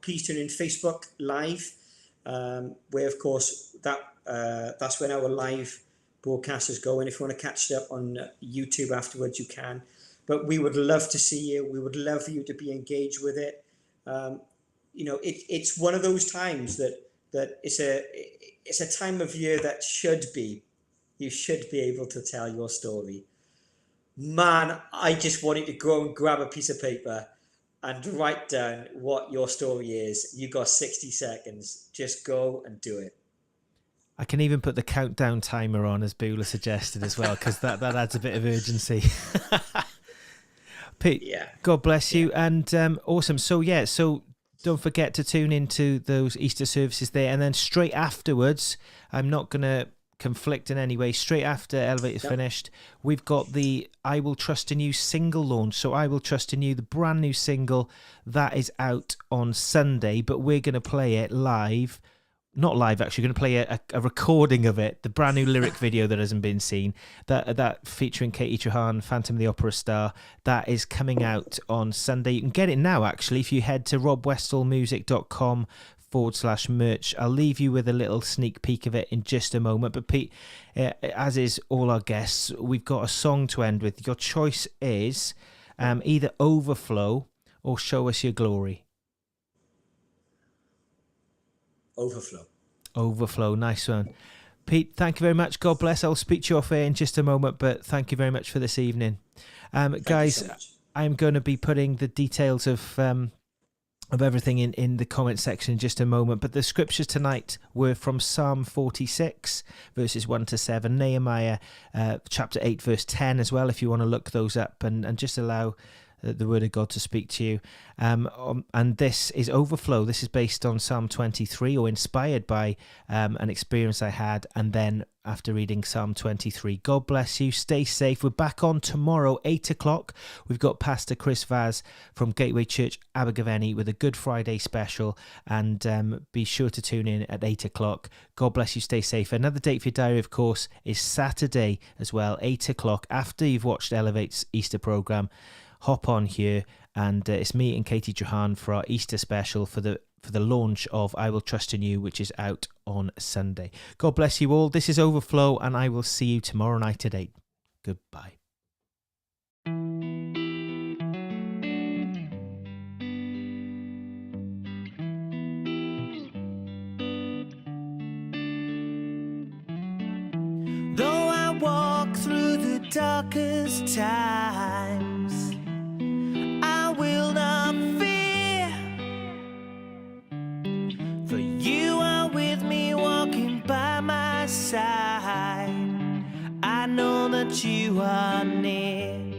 Please tune in Facebook Live, where, of course, that's when our live broadcast is going. If you want to catch it up on YouTube afterwards, you can. But we would love to see you. We would love for you to be engaged with it. It's one of those times that it's a time of year that you should be able to tell your story. Man, I just wanted to go and grab a piece of paper and write down what your story is. You got 60 seconds. Just go and do it. I can even put the countdown timer on, as Beulah suggested as well, because that adds a bit of urgency. Pete, yeah. God bless you. Yeah. And awesome. So don't forget to tune into those Easter services there. And then straight afterwards, I'm not going to conflict in any way, straight after Elevate is finished, we've got the I Will Trust in You single launch. So I Will Trust in You, the brand new single, that is out on Sunday, but we're going to play it live. Not live, actually. We're going to play a recording of it, the brand new lyric video that hasn't been seen, that featuring Katie Trahan, Phantom of the Opera star, that is coming out on Sunday. You can get it now, actually, if you head to robwestallmusic.com/merch. I'll leave you with a little sneak peek of it in just a moment. But Pete, as is all our guests, we've got a song to end with. Your choice is either Overflow or Show Us Your Glory. Overflow, nice one. Pete, thank you very much. God bless. I'll speak to you off air in just a moment, but thank you very much for this evening. Guys, so I'm going to be putting the details of everything in the comment section in just a moment, but the scriptures tonight were from Psalm 46, verses 1-7, Nehemiah chapter 8, verse 10 as well, if you want to look those up and just allow the word of God to speak to you. And this is Overflow. This is based on Psalm 23, or inspired by an experience I had, and then after reading Psalm 23. God bless you. Stay safe. We're back on tomorrow, 8 o'clock. We've got Pastor Chris Vaz from Gateway Church Abergavenny with a Good Friday special, and be sure to tune in at 8 o'clock. God bless you. Stay safe. Another date for your diary, of course, is Saturday as well, 8 o'clock, after you've watched Elevate's Easter programme. Hop on here, and it's me and Katie Trahan for our Easter special for the launch of I Will Trust in You, which is out on Sunday. God bless you all. This is Overflow, and I will see you tomorrow night at 8. Goodbye. Though I walk through the darkest times, I will not fear, for you are with me, walking by my side. I know that you are near.